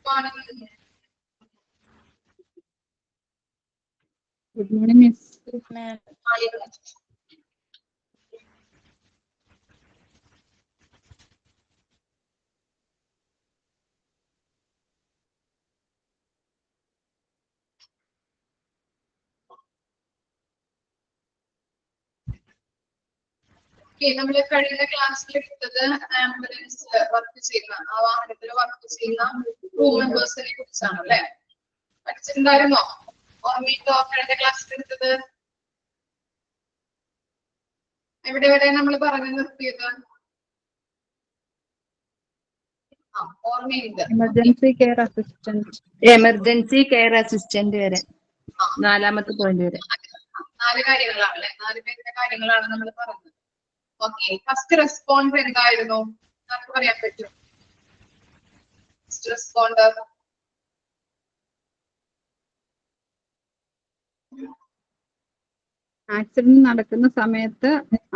Good morning, Miss. Ma'am. നമ്മൾ കഴിഞ്ഞ ക്ലാസ്സിൽ എടുത്തത് ആംബുലൻസ് വർക്ക് ചെയ്യുന്ന ആ വാഹനത്തിൽ വർക്ക് ചെയ്യുന്ന ക്രൂ മെമ്പേഴ്സിനെ കുറിച്ചാണ് അല്ലെ? പഠിച്ചിട്ടുണ്ടായിരുന്നോ? ഓർമ്മയുണ്ടോ കഴിഞ്ഞ ക്ലാസ്സിൽ എടുത്തത്? എവിടെ നമ്മൾ പറഞ്ഞു നിർത്തിയത്? ഓർമ്മയുണ്ട്. Emergency care assistant. Emergency care assistant വരെ 4ാമത്തെ പോയിന്റ് വരെ 4 കാര്യങ്ങളാണല്ലേ? 4 കാര്യങ്ങളാണ് നമ്മൾ പറഞ്ഞത്. ഓക്കെ, ഫസ്റ്റ് റെസ്പോണ്ടർ എന്തായിരുന്നു? നമുക്ക് പറയാൻ പറ്റും. ഫസ്റ്റ് റെസ്പോണ്ടർ ആക്സിഡന്റ് നടക്കുന്ന സമയത്ത്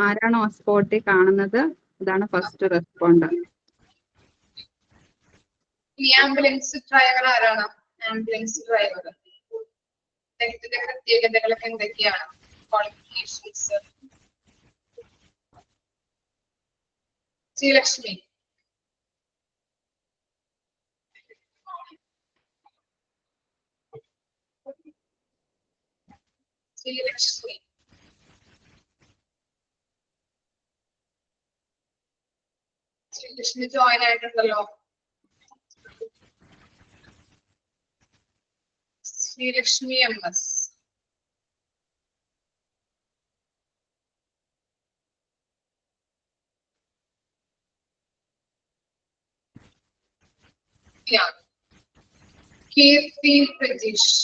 ആരാണോ സ്പോട്ടിൽ കാണുന്നത് അതാണ് ഫസ്റ്റ് റെസ്പോണ്ടർ. ഈ ആംബുലൻസ് ഡ്രൈവർ ആരാണ്? ആംബുലൻസ് ഡ്രൈവർ അദ്ദേഹത്തിന്റെ പ്രത്യേകതകളൊക്കെ എന്തൊക്കെയാണ്? ക്വാളിഫിക്കേഷൻസ്. ശ്രീലക്ഷ്മി. ശ്രീലക്ഷ്മി ശ്രീലക്ഷ്മി ജോയിൻ ആയിട്ടുണ്ടല്ലോ. Sreelakshmi MS. Keerthi Prajeesh.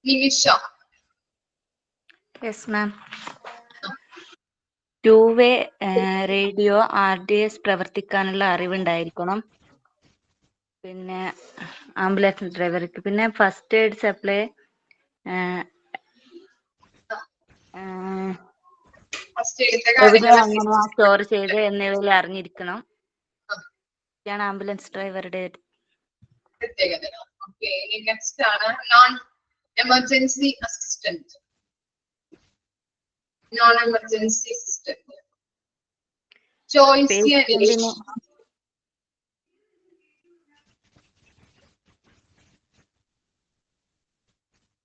Nimisha. Yes ma'am. 2-വേ റേഡിയോ RDS പ്രവർത്തിക്കാനുള്ള അറിവുണ്ടായിരിക്കണം. പിന്നെ ആംബുലൻസ് ഡ്രൈവർക്ക് പിന്നെ ഫസ്റ്റ് എയ്ഡ് സപ്ലൈ എങ്ങനെയാ സ്റ്റോർ ചെയ്ത് എന്നിവയിൽ അറിഞ്ഞിരിക്കണം. ഇതാണ് ആംബുലൻസ് ഡ്രൈവറുടെ പ്രത്യേകത. ഓക്കെ, നെക്സ്റ്റ് ആണ് non emergency assistant. Non emergency assistant Choysi Aneesh.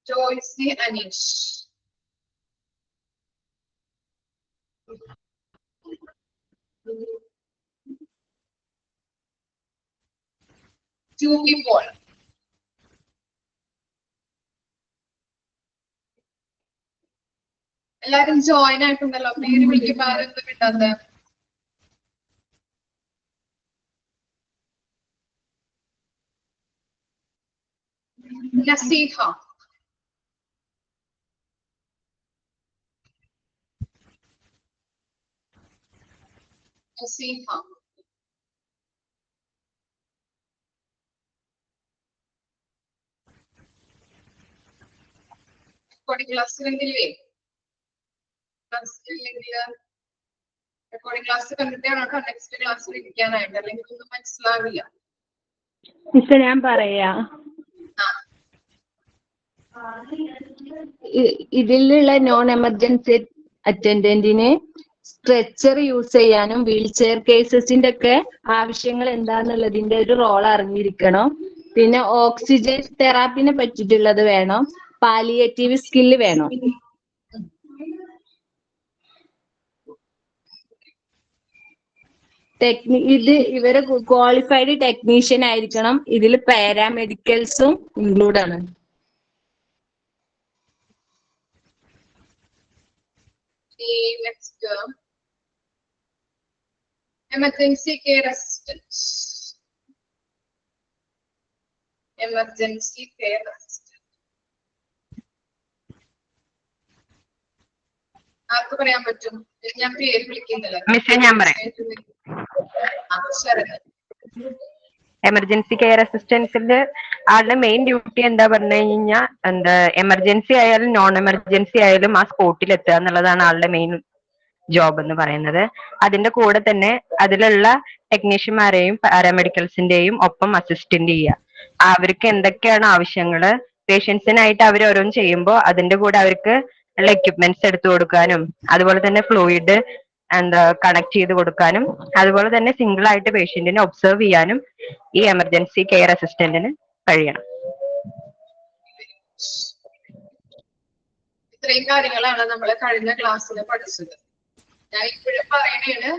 Choysi Aneesh. Juby Paul. എല്ലാരും ജോയിൻ ആയിട്ടുണ്ടല്ലോ. പേര് വിളിക്കുമ്പോ ആരെന്ത് കിട്ടാത്ത? നസീഹ. നസീഹ. ക്ലാസ്സിലെങ്കിലേ റെക്കോർഡിംഗ് ക്ലാസ് കണ്ടിട്ടാണ് നെക്സ്റ്റ് ക്ലാസ്സിൽ ഇരിക്കാനായിട്ട്, അല്ലെങ്കിൽ ഒന്നും മനസ്സിലാവില്ല. ഞാൻ പറയാ ഇതിലുള്ള നോൺ എമർജൻസി അറ്റൻഡന്റിന് സ്ട്രെച്ചർ യൂസ് ചെയ്യാനും വീൽ ചെയർ കേസസിന്റെ ഒക്കെ ആവശ്യങ്ങൾ എന്താന്നുള്ളതിന്റെ ഒരു റോൾ അറിഞ്ഞിരിക്കണം. പിന്നെ ഓക്സിജൻ തെറാപ്പിനെ പറ്റിയിട്ടുള്ളത് വേണം. പാലിയേറ്റീവ് സ്കില്ല് വേണം. ഇത് ഇവര് ക്വാളിഫൈഡ് ടെക്നീഷ്യൻ ആയിരിക്കണം. ഇതിൽ പാരാമെഡിക്കൽസും ഇൻക്ലൂഡ് ആണ്. Next, emergency care assistant. Emergency care assistant. ആർക്ക് പറയാൻ പറ്റും? ഞാൻ പേര് വിളിക്കുന്നില്ല. ഞാൻ പറയാം. എമർജൻസി കെയർ അസിസ്റ്റൻസിന്റെ ആളുടെ മെയിൻ ഡ്യൂട്ടി എന്താ പറഞ്ഞു കഴിഞ്ഞാൽ എന്താ എമർജൻസി ആയാലും നോൺ എമർജൻസി ആയാലും ആ സ്പോട്ടിൽ എത്തുക എന്നുള്ളതാണ് ആളുടെ മെയിൻ ജോബ് എന്ന് പറയുന്നത്. അതിന്റെ കൂടെ തന്നെ അതിലുള്ള ടെക്നീഷ്യന്മാരെയും പാരാമെഡിക്കൽസിന്റെയും ഒപ്പം അസിസ്റ്റന്റ് ചെയ്യുക. അവർക്ക് എന്തൊക്കെയാണ് ആവശ്യങ്ങള്, പേഷ്യൻസിനായിട്ട് അവർ ഓരോന്ന് ചെയ്യുമ്പോൾ അതിന്റെ കൂടെ അവർക്ക് ഉള്ള എക്യുപ്മെന്റ്സ് എടുത്തു കൊടുക്കാനും അതുപോലെ തന്നെ ഫ്ലൂയിഡ് കണക്ട് ചെയ്ത് കൊടുക്കാനും അതുപോലെ തന്നെ സിംഗിൾ ആയിട്ട് പേഷ്യന്റിനെ ഒബ്സർവ് ചെയ്യാനും ഈ എമർജൻസി കെയർ അസിസ്റ്റന്റിന് കഴിയണം. ഇത്രയും കാര്യങ്ങളാണ് നമ്മൾ കഴിഞ്ഞ ക്ലാസ്സിൽ പഠിച്ചത്. ഞാൻ ഇപ്പോഴും പറയണേണ്,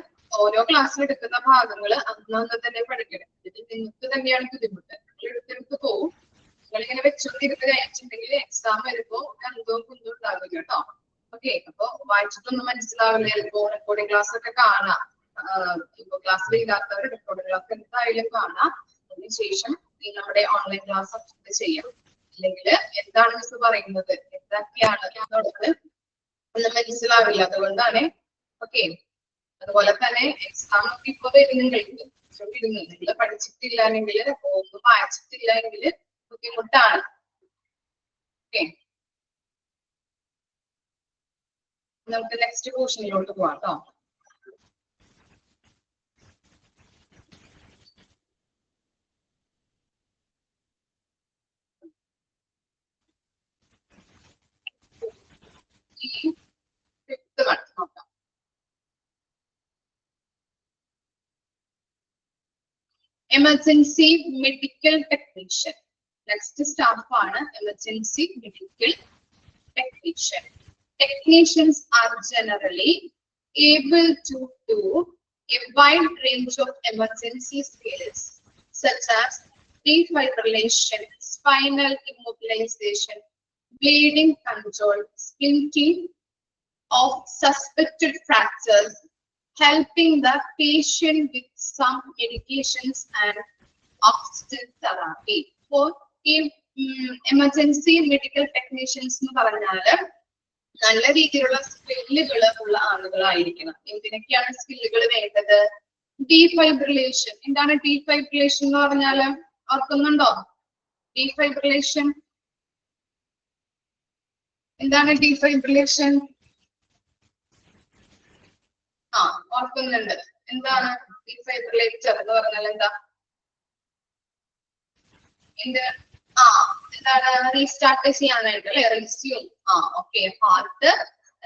ഓരോ ക്ലാസ്സിൽ എടുക്കുന്ന ഭാഗങ്ങൾ അന്നന്ന് തന്നെ പഠിക്കണം. ഇത് നിങ്ങൾക്ക് തന്നെയാണ് ബുദ്ധിമുട്ട്. എടുത്തെടുത്ത് പോവും. നിങ്ങളിങ്ങനെ വെച്ചോണ്ടിരുന്ന് കഴിച്ചിട്ടുണ്ടെങ്കിൽ എക്സാം വരുമ്പോ എന്തോ കുന്തോ ഉണ്ടാവില്ല കേട്ടോ. ഓക്കെ, അപ്പൊ വായിച്ചിട്ടൊന്നും മനസ്സിലാവില്ല. ചിലപ്പോ റെക്കോർഡിംഗ് ക്ലാസ് ഒക്കെ കാണാം. ഇപ്പൊ ക്ലാസ്സിൽ ഇല്ലാത്തവർ റെക്കോർഡിംഗ് ക്ലാസ് എന്തായാലും കാണാം. അതിനുശേഷം ഈ നമ്മുടെ ഓൺലൈൻ ക്ലാസ് അറ്റൻഡ് ചെയ്യാം. അല്ലെങ്കിൽ എന്താണ് മിസ് പറയുന്നത്, എന്തൊക്കെയാണ് എന്നുള്ളത് ഒന്നും മനസ്സിലാവില്ല. അതുകൊണ്ടാണ്. ഓക്കെ, അതുപോലെ തന്നെ എക്സാം ഒക്കെ ഇപ്പൊ വരുന്നുണ്ടെങ്കിൽ നിങ്ങൾ പഠിച്ചിട്ടില്ല എങ്കിൽ ഒന്നും വായിച്ചിട്ടില്ല എങ്കിൽ ബുദ്ധിമുട്ടാണ്. ഓക്കെ, നമുക്ക് നെക്സ്റ്റ് പോർഷനിലോട്ട് പോവാം കേട്ടോ. ഫിഫ്ത്ത് വൺ നോക്കാം. Emergency medical technician. Next staff ആണ് emergency medical technician. Technicians are generally able to do a wide range of emergency skills such as defibrillation, spinal immobilization, bleeding control, splinting of suspected fractures, helping the patient with some medications and oxygen therapy. For emergency medical technicians എന്ന് പറഞ്ഞാല് നല്ല രീതിയിലുള്ള സ്കില്ലുകൾ ഉള്ള ആളുകളായിരിക്കണം. എന്തിനൊക്കെയാണ് സ്കില്ലുകൾ വേണ്ടത്? ഡീഫൈബ്രിലേഷൻ. എന്താണ് ഡീഫൈബ്രിലേഷൻ എന്ന് പറഞ്ഞാല് ഓർക്കുന്നുണ്ടോ? ഡീഫൈബ്രിലേഷൻ എന്താണ്? ഡീഫൈബ്രിലേഷൻ ഓർക്കുന്നുണ്ട്. എന്താണ് ഡീഫൈബ്രിലേറ്റർ എന്ന് പറഞ്ഞാൽ? എന്താ എന്താണ്? റീസ്റ്റാർട്ട് ചെയ്യാനായിട്ട് അല്ലെ? റെസ്യൂം. ഓക്കെ, ഹാർട്ട്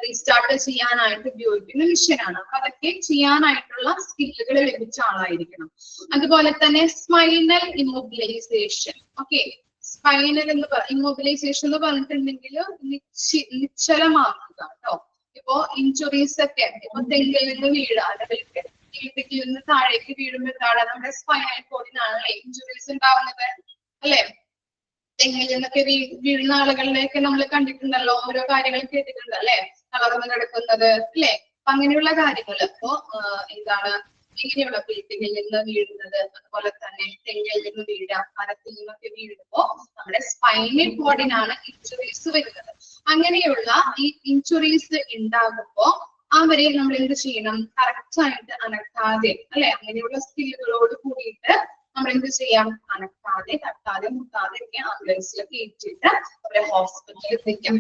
റീസ്റ്റാർട്ട് ചെയ്യാനായിട്ട് ഉപയോഗിക്കുന്ന മിഷനാണ്. അപ്പൊ അതൊക്കെ ചെയ്യാനായിട്ടുള്ള സ്കില്ലുകൾ ലഭിച്ച ആളായിരിക്കണം. അതുപോലെ തന്നെ spinal immobilisation. Okay, spinal immobilisation എന്ന് പറഞ്ഞിട്ടുണ്ടെങ്കിൽ നിശ്ചലമാക്കുക കേട്ടോ. ഇപ്പോ ഇഞ്ചുറീസ് ഒക്കെ ഇപ്പൊ തെങ്ങിൽ നിന്ന് വീഴാ, അല്ലെങ്കിൽ നിന്ന് താഴേക്ക് വീഴുമ്പോഴാണ് നമ്മുടെ സ്പൈനൽ കോഡിനാണല്ലേ ഇഞ്ചുറീസ് ഉണ്ടാവുന്നത് അല്ലെ? തെങ്ങിൽ നിന്നൊക്കെ വീഴുന്ന ആളുകളിലേക്ക് നമ്മൾ കണ്ടിട്ടുണ്ടല്ലോ, ഓരോ കാര്യങ്ങൾ കേട്ടിട്ടുണ്ട് അല്ലെ? തളർന്ന് കിടക്കുന്നത് അല്ലെ? അപ്പൊ അങ്ങനെയുള്ള കാര്യങ്ങൾ. അപ്പോ എന്താണ് ഇങ്ങനെയുള്ള ബിൽഡിങ്ങിൽ നിന്ന് വീഴുന്നത്, അതുപോലെ തന്നെ തെങ്ങിൽ നിന്ന് വീഴുക, മരത്തിൽ നിന്നൊക്കെ വീഴുമ്പോ നമ്മുടെ സ്പൈനൽ കോഡിനാണ് ഇഞ്ചുറീസ് വരുന്നത്. അങ്ങനെയുള്ള ഈ ഇഞ്ചുറീസ് ഉണ്ടാകുമ്പോ അവരെ നമ്മൾ എന്ത് ചെയ്യണം? കറക്റ്റ് ആയിട്ട് അനക്കാതെ അല്ലെ? അങ്ങനെയുള്ള സ്കില്ലുകളോട് കൂടിയിട്ട് നമ്മൾ എന്ത് ചെയ്യാം? അനക്കാതെ തട്ടാതെ മുട്ടാതെ ഒക്കെ ആംബുലൻസിലൊക്കെ ഏറ്റിട്ട് അവരെ ഹോസ്പിറ്റലിൽ എത്തിക്കാം.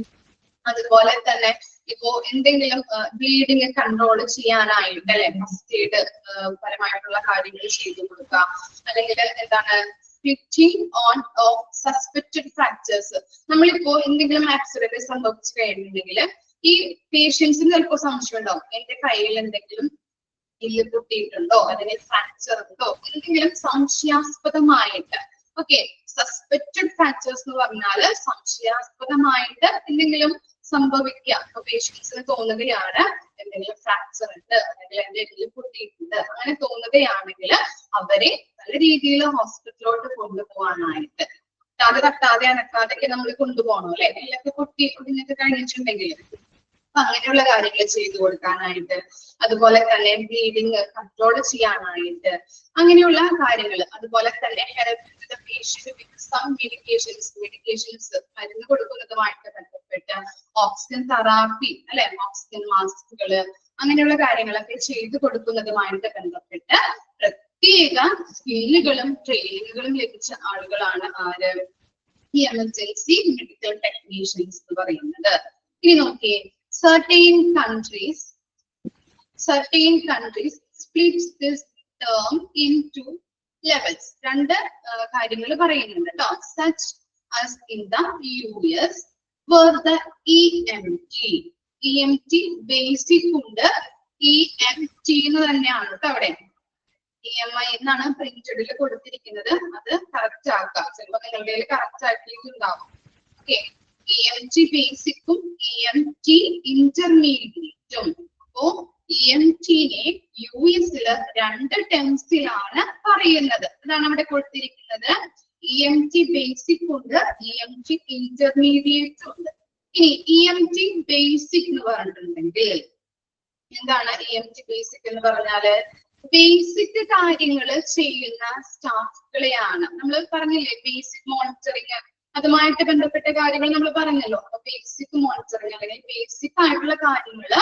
അതുപോലെ തന്നെ ഇപ്പോ എന്തെങ്കിലും ബ്ലീഡിങ് കൺട്രോൾ ചെയ്യാനായിട്ട് അല്ലെ ഫസ്റ്റ് എയ്ഡ് പരമായിട്ടുള്ള കാര്യങ്ങൾ ചെയ്തു കൊടുക്കുക. അല്ലെങ്കിൽ എന്താണ് stitching on of suspected fractures. നമ്മളിപ്പോ എന്തെങ്കിലും ആക്സിഡന്റ് സംഭവിച്ചു കഴിഞ്ഞിട്ടുണ്ടെങ്കിൽ ഈ പേഷ്യൻസിന് ചിലപ്പോ സംശയം ഉണ്ടാവും, എന്റെ കയ്യിൽ എന്തെങ്കിലും എല്ല് പൊട്ടിയിട്ടുണ്ടോ, അല്ലെങ്കിൽ ഫ്രാക്ചർ ഉണ്ടോ, എന്തെങ്കിലും സംശയാസ്പദമായിട്ട്. ഓക്കെ, സസ്പെക്റ്റഡ് ഫ്രാക്ചേഴ്സ് എന്ന് പറഞ്ഞാല് സംശയാസ്പദമായിട്ട് എന്തെങ്കിലും സംഭവിക്കുക. അപ്പൊ പേഷ്യൻസിന് തോന്നുകയാണ് എന്തെങ്കിലും ഫ്രാക്ചർ ഉണ്ട് അല്ലെങ്കിൽ എന്റെ എല്ല് പൊട്ടിയിട്ടുണ്ട്, അങ്ങനെ തോന്നുകയാണെങ്കിൽ അവരെ നല്ല രീതിയിൽ ഹോസ്പിറ്റലിലോട്ട് കൊണ്ടുപോകാനായിട്ട് തട്ടാതെ അനക്കാതൊക്കെ നമ്മൾ കൊണ്ടുപോകണം അല്ലെ? എല്ലൊക്കെ പൊട്ടി ഒടിഞ്ഞൊക്കെ കഴിഞ്ഞിട്ടുണ്ടെങ്കിൽ അപ്പൊ അങ്ങനെയുള്ള കാര്യങ്ങൾ ചെയ്തു കൊടുക്കാനായിട്ട്, അതുപോലെ തന്നെ ബ്ലീഡിങ് കൺട്രോൾ ചെയ്യാനായിട്ട്, അങ്ങനെയുള്ള കാര്യങ്ങൾ. അതുപോലെ തന്നെ മെഡിക്കേഷൻസ് മരുന്ന് കൊടുക്കുന്നതുമായിട്ട് ബന്ധപ്പെട്ട് ഓക്സിജൻ തെറാപ്പി അല്ലെ? ഓക്സിജൻ മാസ്കുകള് അങ്ങനെയുള്ള കാര്യങ്ങളൊക്കെ ചെയ്തു കൊടുക്കുന്നതുമായിട്ട് ബന്ധപ്പെട്ട് പ്രത്യേക സ്കില്ലുകളും ട്രെയിനിങ്ങുകളും ലഭിച്ച ആളുകളാണ് ആര്? ഈ എമർജൻസി മെഡിക്കൽ ടെക്നീഷ്യൻസ് എന്ന് പറയുന്നത്. ഇനി നോക്കിയേ, certain countries splits this term into levels. രണ്ട് കാര്യങ്ങൾ പറയുന്നുണ്ട് കേട്ടോ. such as in the US where the EMT basic ഉണ്ട്, EMT എന്ന് തന്നെയാണ് കേട്ടോ അവിടെ. EMI എന്നാണ് പ്രിന്റഡിൽ കൊടുത്തിരിക്കുന്നത്, അത് കറക്റ്റ് ആക്കാം. ചിലപ്പോൾ നിങ്ങളുടെ കറക്റ്റ് ആക്കിയിട്ടുണ്ടാവും. ഓക്കെ, EMT ബേസിക്കും EMT ഇന്റർമീഡിയറ്റും. അപ്പോ EMT-നെ US-ല് രണ്ട് ടേംസിലാണ് പറയുന്നത്. അതാണ് അവിടെ കൊടുത്തിരിക്കുന്നത്. EMT ബേസിക് ഉണ്ട്, EMT ഇന്റർമീഡിയറ്റ് ഉണ്ട്. ഇനി EMT ബേസിക് എന്ന് പറഞ്ഞിട്ടുണ്ടെങ്കിൽ എന്താണ് EMT ബേസിക് എന്ന് പറഞ്ഞാല്? ബേസിക് കാര്യങ്ങൾ ചെയ്യുന്ന സ്റ്റാഫുകളെയാണ്. നമ്മൾ പറഞ്ഞില്ലേ ബേസിക് മോണിറ്ററിങ്, അതുമായിട്ട് ബന്ധപ്പെട്ട കാര്യങ്ങൾ നമ്മൾ പറഞ്ഞല്ലോ. അപ്പൊ ബേസിക് മോണിറ്ററിങ് അല്ലെങ്കിൽ ബേസിക് ആയിട്ടുള്ള കാര്യങ്ങൾ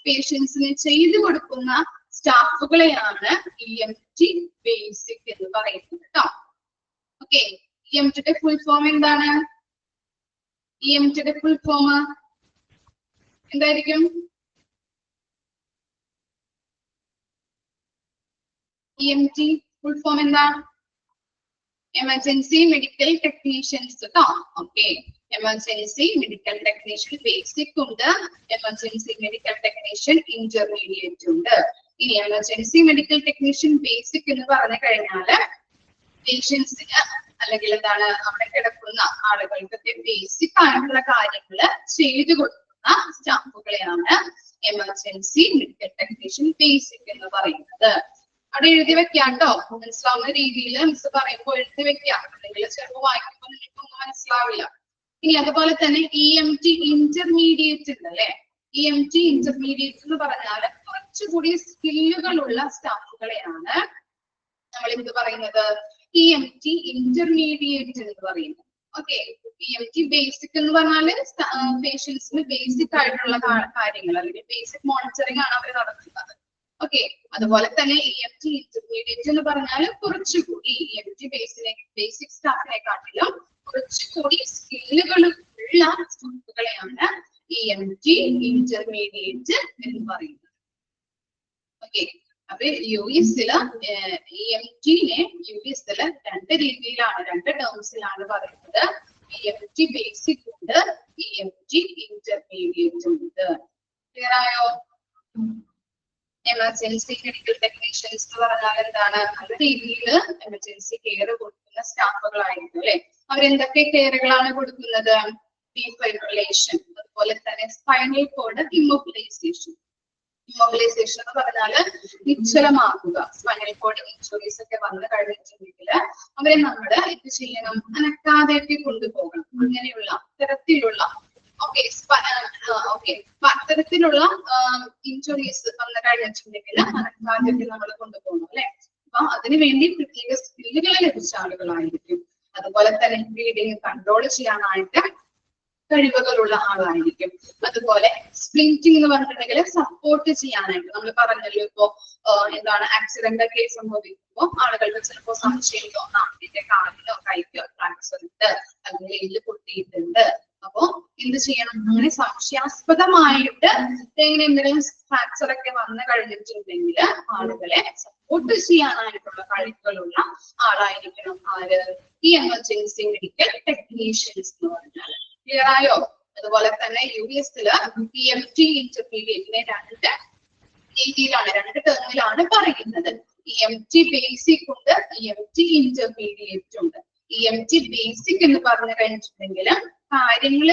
പേഷ്യൻസിന് ചെയ്തു കൊടുക്കുന്ന സ്റ്റാഫുകളെയാണ് EMT ബേസിക് എന്ന് പറയുന്നത് കേട്ടോ. ഓക്കെ, EMTയുടെ ഫുൾ ഫോം എന്താണ്? EMTയുടെ ഫുൾ ഫോം എന്തായിരിക്കും? EMT ഫുൾ ഫോം എന്താ? എമർജൻസി മെഡിക്കൽ ടെക്നീഷ്യൻസ് കേട്ടോ. Okay, emergency medical technician basic ഉണ്ട്, എമർജൻസി മെഡിക്കൽ ടെക്നീഷ്യൻ ഇന്റർമീഡിയറ്റ് ഉണ്ട്. ഇനി എമർജൻസി മെഡിക്കൽ ടെക്നീഷ്യൻ ബേസിക് എന്ന് പറഞ്ഞു കഴിഞ്ഞാല് പേഷ്യൻസിന് അല്ലെങ്കിൽ എന്താണ് അവിടെ കിടക്കുന്ന ആളുകൾക്കൊക്കെ ബേസിക് ആയിട്ടുള്ള കാര്യങ്ങൾ ചെയ്തു കൊടുക്കുന്ന സ്റ്റാഫുകളെയാണ് എമർജൻസി മെഡിക്കൽ ടെക്നീഷ്യൻ ബേസിക് എന്ന് പറയുന്നത്. അവിടെ എഴുതി വെക്കാം കേട്ടോ, മനസ്സിലാവുന്ന രീതിയിൽ മിസ് പറയുമ്പോൾ എഴുതി വെക്കാം, അല്ലെങ്കിൽ ചിലപ്പോൾ വായിക്കുമ്പോൾ നിങ്ങൾക്കൊന്നും മനസ്സിലാവില്ല. ഇനി അതുപോലെ തന്നെ EMT ഇന്റർമീഡിയറ്റ് ഉണ്ട് അല്ലെ. EMT ഇന്റർമീഡിയറ്റ് എന്ന് പറഞ്ഞാൽ കുറച്ചുകൂടി സ്കില്ലുകളുള്ള സ്റ്റാഫുകളെയാണ് നമ്മൾ എന്ത് പറയുന്നത്? EMT ഇന്റർമീഡിയറ്റ് എന്ന് പറയുന്നത്. ഓക്കെ, EMT ബേസിക് എന്ന് പറഞ്ഞാല് പേഷ്യൻസിന് ബേസിക് ആയിട്ടുള്ള കാര്യങ്ങൾ അല്ലെങ്കിൽ ബേസിക് മോണിറ്ററിംഗ് ആണ് അവർ നടത്തുന്നത്. ഓക്കെ, അതുപോലെ തന്നെ EMT ഇന്റർമീഡിയറ്റ് എന്ന് പറഞ്ഞാൽ കുറച്ചുകൂടി EMT ബേസിക് സ്റ്റാഫിനെക്കാട്ടിലും കുറച്ചുകൂടി സ്കില്ലുകൾ ഉള്ള സ്റ്റാഫുകളെയാണ് EMT ഇന്റർമീഡിയറ്റ് എന്ന് പറയുന്നത്. ഓക്കെ, അപ്പൊ US-ല് EMT-നെ US-ല് രണ്ട് രീതിയിലാണ്, രണ്ട് ടേംസിലാണ് പറയുന്നത്. EMT ബേസിക് ഉണ്ട്, EMT ഇന്റർമീഡിയറ്റ് ഉണ്ട്. ക്ലിയർ ആയോ? എമർജൻസി മെഡിക്കൽ ടെക്നീഷ്യൻസ് എന്ന് പറഞ്ഞാൽ എന്താണ്? നല്ല രീതിയിൽ എമർജൻസി കെയർ കൊടുക്കുന്ന സ്റ്റാഫുകളായിരിക്കും അല്ലെ. അവരെന്തൊക്കെ കെയറുകളാണ് കൊടുക്കുന്നത്? ഡീഫൈബ്രിലേഷൻ, അതുപോലെ തന്നെ സ്പൈനൽ കോഡ് ഇമ്മൊബിലൈസേഷൻ. ഇമ്മൊബിലൈസേഷൻ എന്ന് പറഞ്ഞാല് നിശ്ചലമാക്കുക. സ്പൈനൽ കോഡ് ഇഞ്ചുറീസ് ഒക്കെ വന്നു കഴിഞ്ഞിട്ടുണ്ടെങ്കിൽ അവരെ നമ്മൾ എന്ത് ചെയ്യണം? അനക്കാതെയൊക്കെ കൊണ്ടുപോകണം. അങ്ങനെയുള്ള തരത്തിലുള്ള അത്തരത്തിലുള്ള ഇഞ്ചുറീസ് വന്നു കഴിഞ്ഞിട്ടുണ്ടെങ്കിൽ അനക്കാതെയൊക്കെ നമ്മൾ കൊണ്ടുപോകണം അല്ലെ. അപ്പൊ അതിനുവേണ്ടി പ്രത്യേക സ്കില്ലുകൾ ലഭിച്ച ആളുകളായിരിക്കും. അതുപോലെ തന്നെ ബ്ലീഡിങ് കൺട്രോൾ ചെയ്യാനായിട്ട് കഴിവുകളുള്ള ആളായിരിക്കും. അതുപോലെ സ്പ്ലിന്റിംഗ് എന്ന് പറഞ്ഞിട്ടുണ്ടെങ്കിൽ സപ്പോർട്ട് ചെയ്യാനായിട്ട് നമ്മൾ പറഞ്ഞല്ലോ, ഇപ്പോ എന്താണ് ആക്സിഡന്റ് ഒക്കെ സംഭവിക്കുമ്പോൾ ആളുകൾക്ക് ചിലപ്പോൾ സംശയം തോന്നാം, ഇതിന്റെ കാലിനോ കൈക്കോ ഫ്രാക്ചർ ഉണ്ട് അല്ലെങ്കിൽ എല്ല് പൊട്ടിയിട്ടുണ്ട്. അപ്പോ എന്ത് ചെയ്യണം? അങ്ങനെ സംശയാസ്പദമായിട്ട് ഇങ്ങനെ എന്തെങ്കിലും ഫ്രാക്ചർ ഒക്കെ വന്നു കഴിഞ്ഞിട്ടുണ്ടെങ്കിൽ ആളുകളെ സപ്പോർട്ട് ചെയ്യാനായിട്ടുള്ള കഴിവുകളുള്ള ആളായിരിക്കണം ആര്? ഈ എമർജൻസി മെഡിക്കൽ ടെക്നീഷ്യൻസ് എന്ന് പറഞ്ഞാൽ. ക്ലിയർ ആയോ? അതുപോലെ തന്നെ US-ല് EMT ഇന്റർമീഡിയറ്റിനെ രണ്ട് രീതിയിലാണ്, രണ്ട് ടേമിലാണ് പറയുന്നത്. EMT ബേസിക് ഉണ്ട്, EMT ഇന്റർമീഡിയറ്റ് ഉണ്ട്. EMT ബേസിക് എന്ന് പറഞ്ഞു കഴിഞ്ഞിട്ടുണ്ടെങ്കിൽ കാര്യങ്ങൾ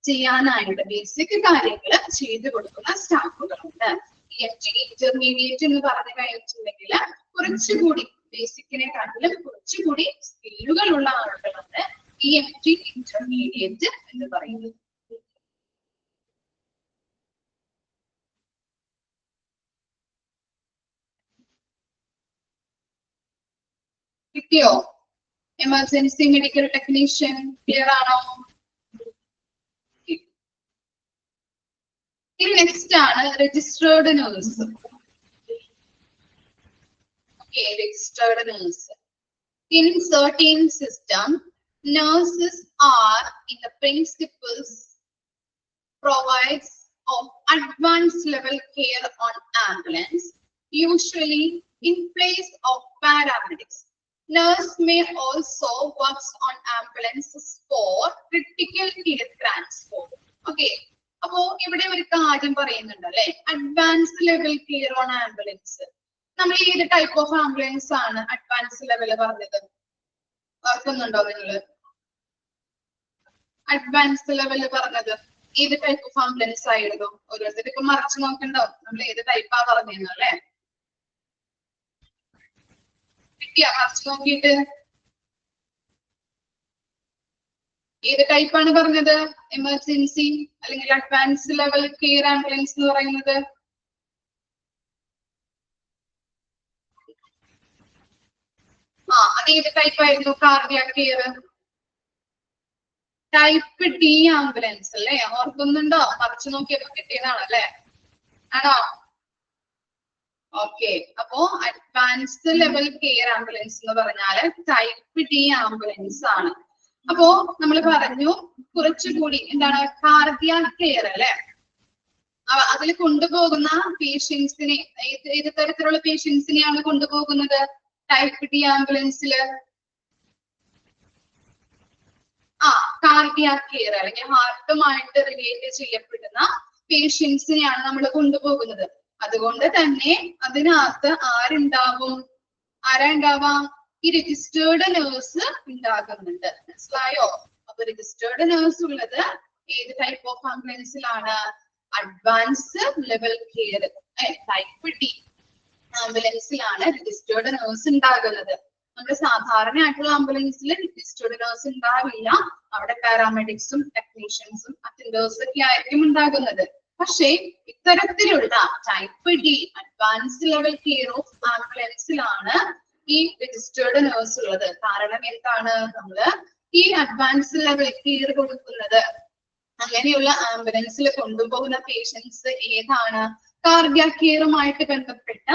ചെയ്യാനായിട്ട് ബേസിക് കാര്യങ്ങൾ ചെയ്തു കൊടുക്കുന്ന സ്റ്റാഫുകളുണ്ട്. EMT ഇന്റർമീഡിയറ്റ് എന്ന് പറഞ്ഞു കഴിഞ്ഞിട്ടുണ്ടെങ്കിൽ കുറച്ചുകൂടി ബേസിക്കിനെക്കാട്ടിലും കുറച്ചുകൂടി സ്കില്ലുകളുള്ള ആളുകളാണ് EMT ഇന്റർമീഡിയറ്റ് എന്ന് പറയുന്നത്. കിട്ടിയോ? എമർജൻസി മെഡിക്കൽ ടെക്നീഷ്യൻ ക്ലിയർ ആണോ? ഇനി നെക്സ്റ്റ് ആണ് registered nurse. Okay, registered nurse. In certain system, nurses are in the principles provides of advanced level care on ambulance, usually in place of paramedics. Nurse may also work on ambulances for critical care transport. Okay. അപ്പോ ഇവിടെ ഒരു കാര്യം പറയുന്നുണ്ട് അല്ലെ, advance level care on ambulance. നമ്മൾ ഏത് type of ambulance ആണ് advance level പറഞ്ഞത്? ഓർക്കുന്നുണ്ടോ നിങ്ങള്? അഡ്വാൻസ് ലെവൽ പറഞ്ഞത് ഏത് ടൈപ്പ് ഓഫ് ആംബുലൻസ് ആയിരുന്നു? ഓരോരുത്തർ ഇപ്പൊ മറച്ചു നോക്കണ്ടോ നമ്മൾ ഏത് ടൈപ്പാ പറഞ്ഞിരുന്നു അല്ലെ? കിട്ടിയാ മറച്ചു നോക്കിയിട്ട്? ഏത് ടൈപ്പാണ് പറഞ്ഞത്? എമർജൻസി അല്ലെങ്കിൽ അഡ്വാൻസ് ലെവൽ കെയർ ആംബുലൻസ് എന്ന് പറയുന്നത്? അത് ഏത് ടൈപ്പ് ആയിരുന്നു? Cardiac care. Type D ambulance അല്ലേ? ഓർക്കുന്നുണ്ടോ? മറിച്ചു നോക്കിയപ്പോ കിട്ടിയതാണ് അല്ലെ? ആണോ? ഓക്കെ. അപ്പോ അഡ്വാൻസ്ഡ് ലെവൽ കെയർ ആംബുലൻസ് എന്ന് പറഞ്ഞാല് ടൈപ്പ് ഡി ആംബുലൻസ് ആണ്. അപ്പോ നമ്മൾ പറഞ്ഞു കുറച്ചുകൂടി എന്താണ് കാർഡിയാക് കെയർ അല്ലെ? അതിൽ കൊണ്ടുപോകുന്ന പേഷ്യൻസിനെ ഏത് തരത്തിലുള്ള പേഷ്യൻസിനെയാണ് കൊണ്ടുപോകുന്നത് ടൈപ്പ് ഡി ആംബുലൻസില്? കാർഡിയാക് കെയർ അല്ലെങ്കിൽ ഹാർട്ടുമായിട്ട് റിലേറ്റ് ചെയ്യപ്പെടുന്ന പേഷ്യൻസിനെയാണ് നമ്മൾ കൊണ്ടുപോകുന്നത്. അതുകൊണ്ട് തന്നെ അതിനകത്ത് ആരുണ്ടാവും? ആരാ ഉണ്ടാവാം? ഈ രജിസ്റ്റേർഡ് നേഴ്സ് ഉണ്ടാകുന്നുണ്ട്. മനസ്സിലായോ? അപ്പൊ രജിസ്റ്റേർഡ് നേഴ്സ് ഉള്ളത് ഏത് ടൈപ്പ് ഓഫ് ആംബുലൻസിലാണ്? Advance level care type D ആംബുലൻസിലാണ് രജിസ്റ്റേർഡ് നേഴ്സ് ഉണ്ടാകുന്നത്. നമ്മുടെ സാധാരണയായിട്ടുള്ള ആംബുലൻസിൽ രജിസ്റ്റേർഡ് നേഴ്സ് ഉണ്ടാവില്ല. അവിടെ പാരാമെഡിക്സും ടെക്നീഷ്യൻസും അറ്റൻഡേഴ്സും ഒക്കെ ആയിരിക്കും ഉണ്ടാകുന്നത്. പക്ഷേ ഇത്തരത്തിലുള്ള type D advance level care of ആംബുലൻസിലാണ് ഈ രജിസ്റ്റേർഡ് നേഴ്സ് ഉള്ളത്. കാരണം എന്താണ്? നമ്മള് ഈ അഡ്വാൻസ് ലെവൽ കെയർ കൊടുക്കുന്നത് അങ്ങനെയുള്ള ആംബുലൻസിൽ കൊണ്ടുപോകുന്ന പേഷ്യൻസ് ഏതാണ്? കാർഡിയാക് കെയറുമായിട്ട് ബന്ധപ്പെട്ട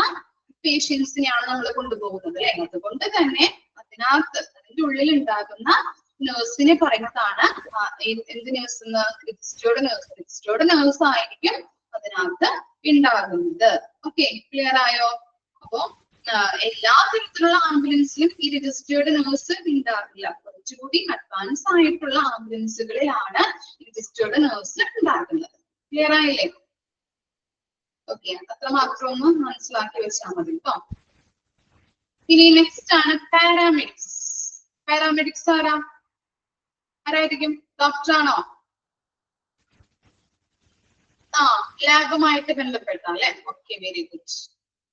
പേഷ്യൻസിനെയാണ് നമ്മൾ കൊണ്ടുപോകുന്നത് അല്ലെ? അതുകൊണ്ട് തന്നെ അതിനകത്ത് അതിന്റെ ഉള്ളിൽ ഉണ്ടാകുന്ന നേഴ്സിനെ പറയുന്നതാണ് എന്ത് നേഴ്സ് എന്ന്? Registered nurse. രജിസ്റ്റേർഡ് നേഴ്സ് ആയിരിക്കും അതിനകത്ത് ഉണ്ടാകുന്നത്. ഓക്കെ, ക്ലിയർ ആയോ? അപ്പോ എല്ലാ തരത്തിലുള്ള ആംബുലൻസിലും ഈ രജിസ്റ്റേർഡ് നേഴ്സ് ഉണ്ടാകില്ല. കുറച്ചുകൂടി അഡ്വാൻസ് ആയിട്ടുള്ള ആംബുലൻസുകളിലാണ് രജിസ്റ്റേർഡ് നേഴ്സ് ഉണ്ടാകുന്നത്. ക്ലിയർ ആയില്ലേ? ഓക്കെ, അത്ര മാത്രം ഒന്ന് മനസ്സിലാക്കി വെച്ചാൽ മതി കേട്ടോ. ഇനി നെക്സ്റ്റ് ആണ് പാരാമെഡിക്സ്. പാരാമെഡിക്സ് ആരായിരിക്കും? ഡോക്ടറാണോ? ലാബുമായിട്ട് ബന്ധപ്പെട്ട അല്ലെ? Okay, very good.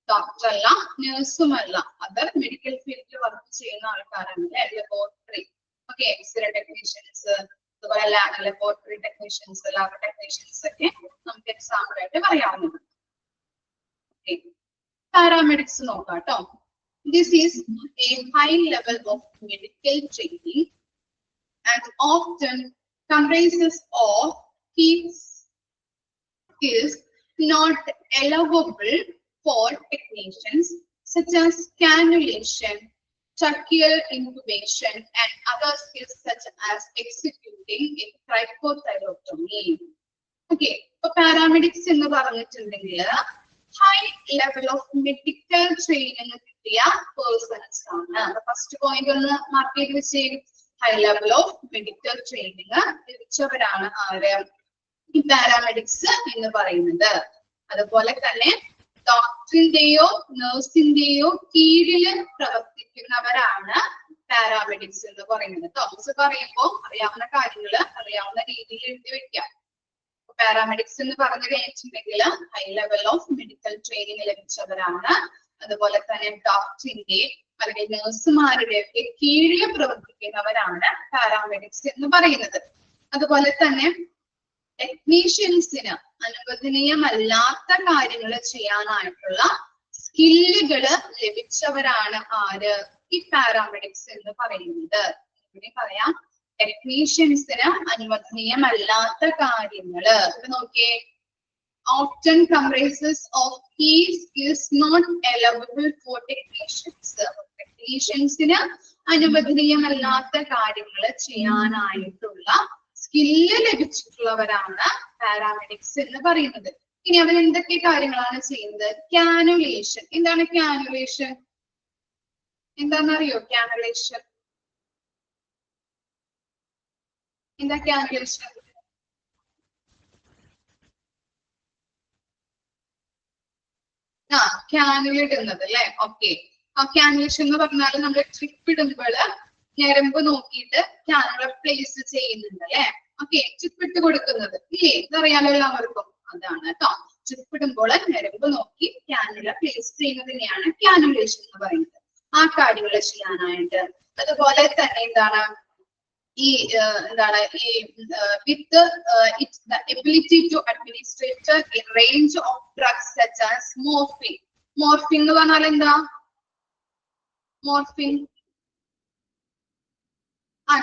ഡോക്ടർ അല്ല, നഴ്സും അല്ല, അതർ മെഡിക്കൽ ഫീൽഡിൽ വർക്ക് ചെയ്യുന്ന ആൾക്കാരാണ് അല്ലെ? ലബോറട്ടറി, ഓക്കെ, എക്സ്റേ ടെക്നീഷ്യൻസ്, അതുപോലെ ലബോറട്ടറി ടെക്നീഷ്യൻസ്, ലാബ് ടെക്നീഷ്യൻസ് ഒക്കെ നമുക്ക് എക്സാമ്പിൾ ആയിട്ട് പറയാവുന്നതാണ്. പാരാമെഡിക്സ് നോക്കാം കേട്ടോ. This is A high level of medical training and often comprises of skills not allowable for technicians such as cannulation, tracheal intubation, and other skills such as executing a cricothyrotomy. Okay, so paramedics in the high level of medical training കിട്ടിയ persons ആണ്. First point ഒന്ന് mark ചെയ്ത് വെച്ചേ. High level of medical training ലഭിച്ചവരാണ് ആര്? ഈ paramedics എന്ന് പറയുന്നത്. അതുപോലെ തന്നെ ഡോക്ടറിന്റെയോ നഴ്സിന്റെയോ കീഴില് പ്രവർത്തിക്കുന്നവരാണ് പാരാമെഡിക്സ് എന്ന് പറയുന്നത്. ഡോക്ടർ പറയുമ്പോൾ അറിയാവുന്ന കാര്യങ്ങള് അറിയാവുന്ന രീതിയിൽ എഴുതി വെക്കാം. പാരാമെഡിക്സ് എന്ന് പറഞ്ഞു കഴിഞ്ഞിട്ടുണ്ടെങ്കിൽ high level of medical training ലഭിച്ചവരാണ്. അതുപോലെ തന്നെ ഡോക്ടറിന്റെ അല്ലെങ്കിൽ നഴ്സുമാരുടെ ഒക്കെ കീഴിൽ പ്രവർത്തിക്കുന്നവരാണ് പാരാമെഡിക്സ് എന്ന് പറയുന്നത്. അതുപോലെ തന്നെ ടെക്നീഷ്യൻസിന് അനുവദനീയമല്ലാത്ത കാര്യങ്ങൾ ചെയ്യാനായിട്ടുള്ള സ്കില്ലുകള് ലഭിച്ചവരാണ് ആര്? ഈ പാരാമെഡിക്സ് എന്ന് പറയുന്നത്. ഇവിടെ പറയാം, ടെക്നീഷ്യൻസിന് അനുവദനീയമല്ലാത്ത കാര്യങ്ങള് നോക്കിയേ. often comprises of key skills not allowable for technicians. Technicians ന് അനുവദനീയമല്ലാത്ത കാര്യങ്ങൾ ചെയ്യാനായിട്ടുള്ള സ്കില്ല് ലഭിച്ചിട്ടുള്ളവരാണ് പാരാമെഡിക്സ് എന്ന് പറയുന്നത്. ഇനി അവർ എന്തൊക്കെ കാര്യങ്ങളാണ് ചെയ്യുന്നത്? കാനുലേഷൻ. എന്താണ് കാനുലേഷൻ? എന്താണെന്നറിയോ കാനുലേഷൻ? എന്താ കാനുലേഷൻ? കാനുല ഇടുന്നത് അല്ലെ? ഓക്കെ. ആ കാനുലേഷൻ എന്ന് പറഞ്ഞാൽ നമ്മൾ ട്രിപ്പ് ഇടുമ്പോൾ ഞരമ്പ് നോക്കിയിട്ട് കാനുല പ്ലേസ് ചെയ്യുന്നുണ്ട് അല്ലെ? ഓക്കെ. ട്രിപ്പ് ഇട്ട് കൊടുക്കുന്നത് ഇല്ലേ? ഇതറിയാലോ എല്ലാവർക്കും. അതാണ് കേട്ടോ. ട്രിപ്പ് ഇടുമ്പോൾ ഞരമ്പ് നോക്കി കാനുല പ്ലേസ് ചെയ്യുന്നതിനെയാണ് കാനുലേഷൻ എന്ന് പറയുന്നത്. ആ കാര്യങ്ങൾ ചെയ്യാനായിട്ട്. അതുപോലെ തന്നെ എന്താണ് ഈ with it's the ability to administrate a range of drugs such as morphine. Morphine എന്ന് പറഞ്ഞാൽ എന്താ? മോർഫിൻ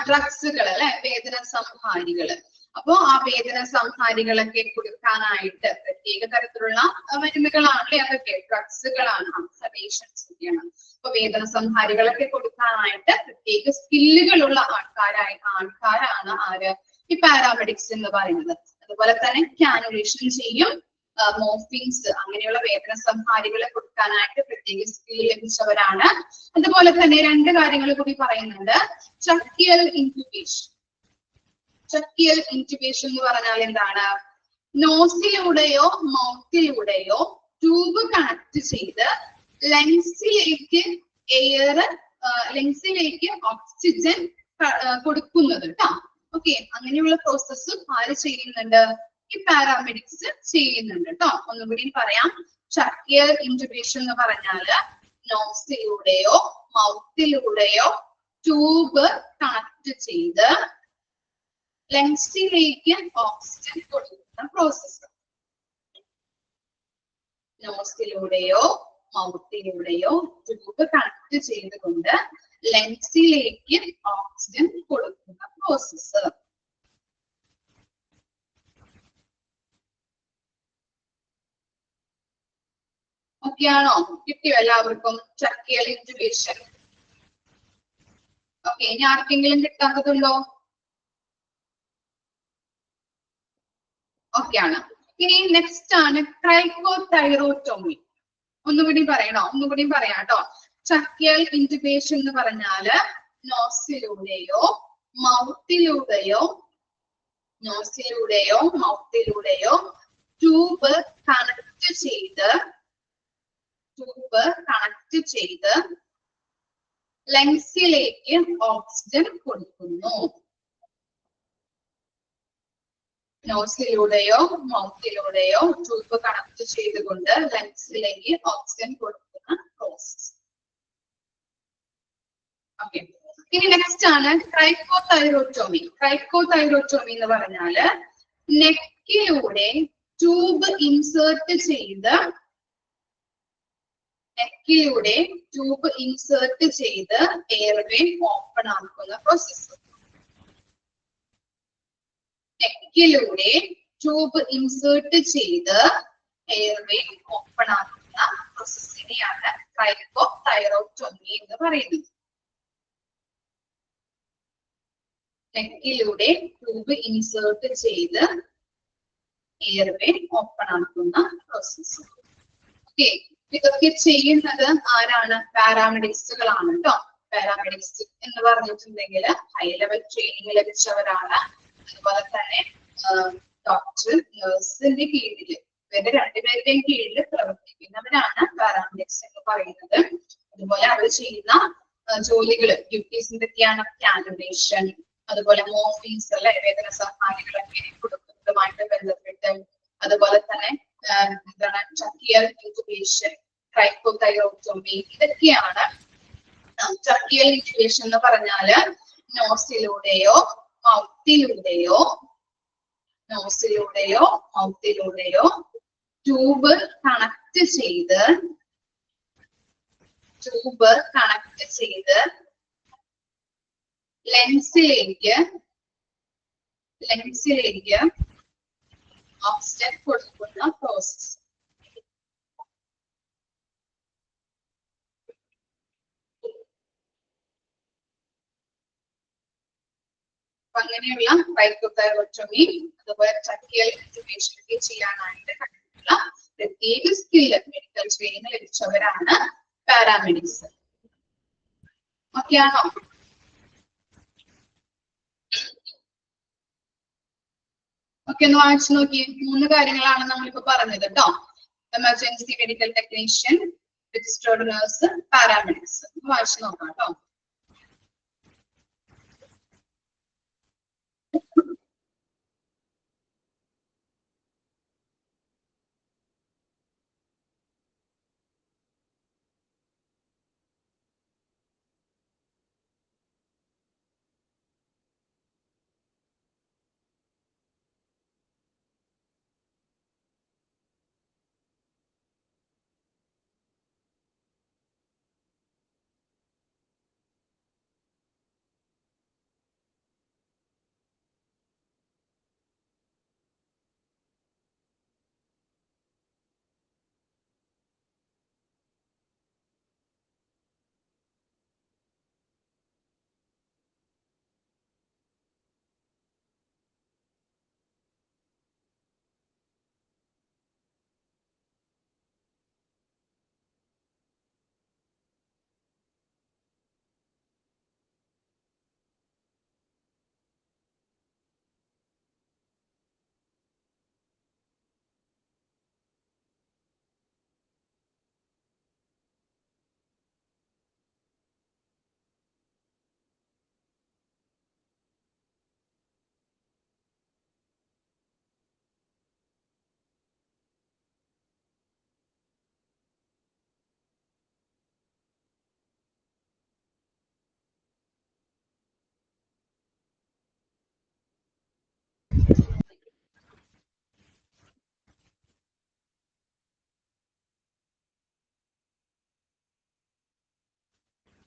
ഡ്രഗ്സുകൾ അല്ലെ? വേദന സംഹാരികള്. അപ്പോ ആ വേദന സംഹാരികളൊക്കെ കൊടുക്കാനായിട്ട് പ്രത്യേക തരത്തിലുള്ള മരുന്നുകളാണല്ലേ അതൊക്കെ? ഡ്രഗ്സുകളാണ്, സഡേഷൻസ് ഒക്കെയാണ്. അപ്പൊ വേദന സംഹാരികളൊക്കെ കൊടുക്കാനായിട്ട് പ്രത്യേക സ്കില്ലുകളുള്ള ആൾക്കാരാണ് ആര്? ഈ പാരാമെഡിക്സ് എന്ന് പറയുന്നത്. അതുപോലെ തന്നെ കാനുലേഷൻ ചെയ്യും, മോർഫിൻസ് അങ്ങനെയുള്ള വേദന സംഹാരികളെ കൊടുക്കാനായിട്ട് പ്രത്യേക സ്കിൽ ലഭിച്ചവരാണ്. അതുപോലെ തന്നെ രണ്ട് കാര്യങ്ങൾ കൂടി പറയുന്നുണ്ട്. Tracheal incubation. ട്രക്കിയൽ ഇൻക്യുബേഷൻ എന്ന് പറഞ്ഞാൽ എന്താണ്? നോസിലൂടെയോ മൗത്തിലൂടെയോ ട്യൂബ് കണക്ട് ചെയ്ത് ലങ്സിലേക്ക് ലങ്സിലേക്ക് ഓക്സിജൻ കൊടുക്കുന്നത് കേട്ടോ. ഓക്കെ. അങ്ങനെയുള്ള പ്രോസസ്സ് ആര് ചെയ്യുന്നുണ്ട്? ഈ പാരാമെഡിക്സ് ചെയ്യുന്നുണ്ട് കേട്ടോ. ഒന്നുകൂടി പറയാം. ട്രക്കിയൽ ഇൻക്യുബേഷൻ എന്ന് പറഞ്ഞാല് നോസിലൂടെയോ മൗത്തിലൂടെയോ ട്യൂബ് കണക്ട് ചെയ്ത് ലങ്സിലേക്ക് ഓക്സിജൻ കൊടുക്കുന്ന പ്രോസസ്സ്. നോസിലൂടെയോ മൗത്തിലൂടെയോ ട്യൂബ് കണക്ട് ചെയ്തുകൊണ്ട് ലങ്സിലേക്ക് ഓക്സിജൻ കൊടുക്കുന്ന പ്രോസസ്സ്. ഓക്കെയാണോ? കിട്ടിയോ എല്ലാവർക്കും ട്രക്കിയൽ ഇൻക്യുബേഷൻ? ഓക്കെ. ഇനി ആർക്കെങ്കിലും കിട്ടാത്തതുണ്ടോ? ഓക്കെയാണ്. ഇനി നെക്സ്റ്റ് ആണ് ക്രൈക്കോതൈറോട്ടോമി. ഒന്നുകൂടി പറയണോ? ഒന്നുകൂടി പറയാം കേട്ടോ. ട്രക്കിയൽ ഇൻറ്റുബേഷൻ എന്ന് പറഞ്ഞാല് നോസിലൂടെയോ മൗത്തിലൂടെയോ ട്യൂബ് കണക്ട് ചെയ്ത് ലങ്സിലേക്ക് ഓക്സിജൻ കൊടുക്കുന്നു. നോസിലൂടെയോ മൗത്തിലൂടെയോ ട്യൂബ് കണക്ട് ചെയ്തുകൊണ്ട് ലങ്സിലേക്ക് ഓക്സിജൻ കൊടുക്കുന്ന പ്രോസസ്. ഓക്കെ. ഇനി നെക്സ്റ്റ് ആണ് ക്രൈക്കോതൈറോട്ടോമി. ക്രൈക്കോതൈറോട്ടോമി എന്ന് പറഞ്ഞാല് നെക്കിലൂടെ ട്യൂബ് ഇൻസേർട്ട് ചെയ്ത് എയർവേ ഓപ്പൺ ആക്കുന്ന പ്രോസസ്. നെക്കിലൂടെ ട്യൂബ് ഇൻസേർട്ട് ചെയ്ത് എയർവേ ഓപ്പൺ ആക്കുന്ന പ്രോസസ്സിനെയാണ് ക്രൈക്കോതൈറോട്ടോമി എന്ന് പറയുന്നത്. നെക്കിലൂടെ ട്യൂബ് ഇൻസേർട്ട് ചെയ്ത് എയർവേ ഓപ്പൺ ആക്കുന്ന പ്രോസസ്. ഓക്കെ. ഇതൊക്കെ ചെയ്യുന്നത് ആരാണ്? പാരാമെഡിക്സുകളാണ് കേട്ടോ. പാരാമെഡിക്സ് എന്ന് പറഞ്ഞിട്ടുണ്ടെങ്കിൽ ഹൈ ലെവൽ ട്രെയിനിങ് ലഭിച്ചവരാണ്. അതുപോലെ തന്നെ ഡോക്ടർ, നഴ്സിന്റെ കീഴിൽ ഇവരുടെ രണ്ടുപേരുടെയും കീഴിൽ പ്രവർത്തിക്കുന്നവരാണ് പാരാമെഡിക്സ് എന്ന് പറയുന്നത്. അതുപോലെ അവർ ചെയ്യുന്ന ജോലികൾ, ഡ്യൂട്ടീസ് എന്തൊക്കെയാണ്? കാനുലേഷൻ, അതുപോലെ മോർഫിൻസ് അല്ലെ, വേദന സഹായികളൊക്കെ കൊടുക്കുന്നതുമായിട്ട് ബന്ധപ്പെട്ട്, അതുപോലെ തന്നെ എന്താണ് ട്രക്കിയൽ ഇൻറ്റുബേഷൻ, ക്രൈക്കോതൈറോട്ടോമി, ഇതൊക്കെയാണ്. ട്രക്കിയൽ ഇൻറ്റുബേഷൻ എന്ന് പറഞ്ഞാല് നോസിലൂടെയോ മൗത്തിലൂടെയോ ട്യൂബ് കണക്ട് ചെയ്ത് ലെൻസിലേക്ക് ഓക്സിജൻ കൊടുക്കുന്ന പ്രോസസ്. അപ്പൊ അങ്ങനെയുള്ള ട്രൈക്കോതൈറോട്ടമി അതുപോലെ ട്രക്കിയൽ ഇൻറ്റുബേഷൻ ഒക്കെ ചെയ്യാനായിട്ട് കണ്ടിട്ടുള്ള പ്രത്യേക സ്കില്ല് മെഡിക്കൽ ട്രെയിനിങ് ലഭിച്ചവരാണ് പാരാമെഡിക്സ്. ഓക്കെ ആണോ? ഓക്കെ, ഒന്ന് വായിച്ചു നോക്കി. 3 കാര്യങ്ങളാണ് നമ്മളിപ്പോ പറഞ്ഞത് കേട്ടോ. Emergency medical technician, registered nurse, paramedics. വായിച്ചു നോക്കാം കേട്ടോ.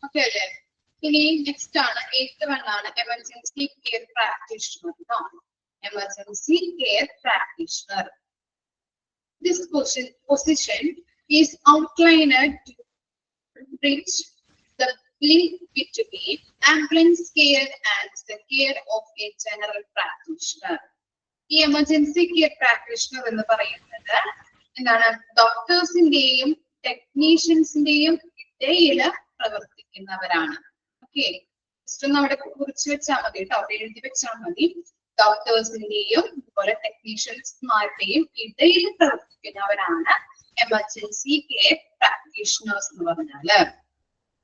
ഓക്കെ അല്ലേ? ഇനി നെക്സ്റ്റ് ആണ് 8th വൺ ആണ് emergency care practitioner. Emergency care practitioner. This position is outlined to bridge the link between ambulance care and the care of a general practitioner. ഈ emergency care practitioner എന്ന് പറയുന്നത് എന്താണ്? ഡോക്ടേഴ്സിന്റെയും ടെക്നീഷ്യൻസിന്റെയും ഇടയില് പ്രവർത്തിക്കുന്നവരാണ്. Okay, just ഒന്ന് അവിടെ കുറിച്ച് വെച്ചാൽ മതി കേട്ടോ, എഴുതി വെച്ചാൽ മതി. ഡോക്ടേഴ്സിന്റെയും അതുപോലെ ടെക്നീഷ്യൻസ്മാരുടെയും ഇടയിൽ പ്രവർത്തിക്കുന്നവരാണ് എമർജൻസി കെയർ പ്രാക്ടീഷണേഴ്സ് എന്ന് പറഞ്ഞാല്.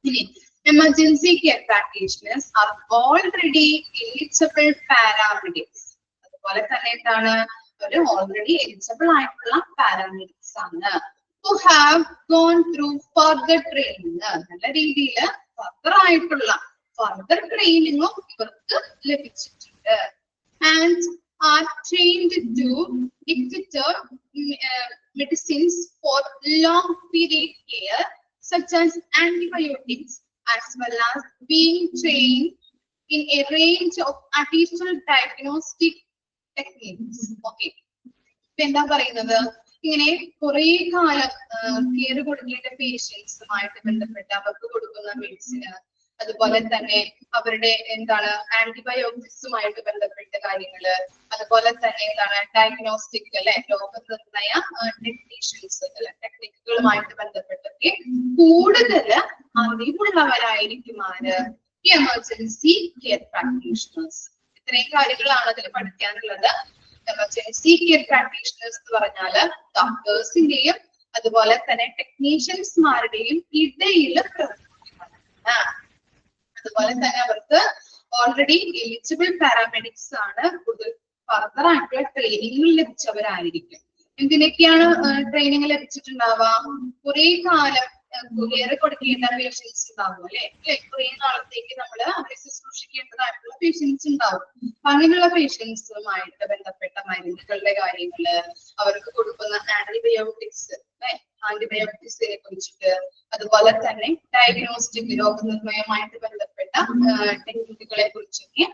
ഇനി emergency care practitioners are already eligible paramedics. അതുപോലെ തന്നെ എന്താണ്? ഒരു ഓൾറെഡി എലിജിബിൾ ആയിട്ടുള്ള പാരാമെഡിക്സ് ആണ്. who have gone through further training. നല്ല രീതിയിൽ further training ഇവർക്ക് ലഭിച്ചിട്ടുണ്ട്. And are trained to administer medicines for long period care such as antibiotics, as well as being trained in a range of additional diagnostic techniques. Okay, എന്താ പറയുന്നത്? ഇങ്ങനെ കുറെ കാലം care കൊടുക്കേണ്ട പേഷ്യൻസുമായിട്ട് ബന്ധപ്പെട്ട് അവർക്ക് കൊടുക്കുന്ന മെഡിസിന്, അതുപോലെ തന്നെ അവരുടെ എന്താണ് ആന്റിബയോട്ടിക്സുമായിട്ട് ബന്ധപ്പെട്ട കാര്യങ്ങള്, അതുപോലെ തന്നെ എന്താണ് ഡയഗ്നോസ്റ്റിക് അല്ലെ രോഗനിർണയ ടെക്നീഷ്യൻസ് അല്ലെ ടെക്നിക്കുകളുമായിട്ട് ബന്ധപ്പെട്ടൊക്കെ കൂടുതൽ അറിവുള്ളവരായിരിക്കും ആര്? ഈ എമർജൻസി കെയർ പ്രാക്ടീഷണേഴ്സ്. ഇത്രയും കാര്യങ്ങളാണ് അതിൽ പഠിക്കാനുള്ളത്. എമർജൻസി കെയർ പ്രാക്ടീഷണേഴ്സ് എന്ന് പറഞ്ഞാല് ഡോക്ടേഴ്സിന്റെയും അതുപോലെ തന്നെ ടെക്നീഷ്യൻസ്മാരുടെയും ഇടയിൽ പ്രവർത്തിക്കുന്നതാണ്. അതുപോലെ തന്നെ അവർക്ക് ഓൾറെഡി എലിജിബിൾ പാരാമെഡിക്സ് ആണ്. കൂടുതൽ ഫർദർ ആയിട്ടുള്ള ട്രെയിനിങ് ലഭിച്ചവരായിരിക്കും. എന്തിനൊക്കെയാണ് ട്രെയിനിങ് ലഭിച്ചിട്ടുണ്ടാവുക? കുറെ കാലം കെയർ കൊടുക്കേണ്ട പേഷ്യൻസ് ഉണ്ടാവും അല്ലെ? കുറെ നാളത്തേക്ക് നമ്മൾ അവരെ ശുശ്രൂഷിക്കേണ്ടതായിട്ടുള്ള പേഷ്യൻസ് ഉണ്ടാവും. അങ്ങനെയുള്ള പേഷ്യൻസുമായിട്ട് ബന്ധപ്പെട്ട മരുന്നുകളുടെ കാര്യങ്ങള്, അവർക്ക് കൊടുക്കുന്ന ആന്റിബയോട്ടിക്സിനെ കുറിച്ചിട്ട്, അതുപോലെ തന്നെ ഡയഗ്നോസ്റ്റിക് രോഗനിർണയമായിട്ട് ബന്ധപ്പെട്ട ടെക്നിക്കുകളെ കുറിച്ചൊക്കെ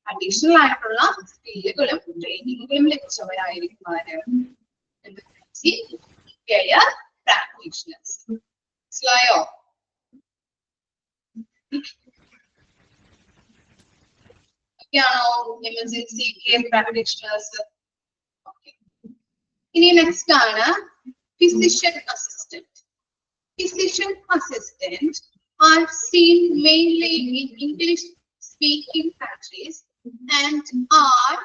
അഡീഷണൽ ആയിട്ടുള്ള സ്കില്ലുകളും ട്രെയിനിങ്ങുകളും ലഭിച്ചവരായിരിക്കും ആര്? Care practitioners. മനസ്സിലായോ? ഒക്കെയാണോ എമർജൻസി കെയർ പ്രാക്ടീഷണേഴ്സ്? ഇനി നെക്സ്റ്റ് ആണ് physician assistant. Physician assistant are seen mainly in English-speaking countries and are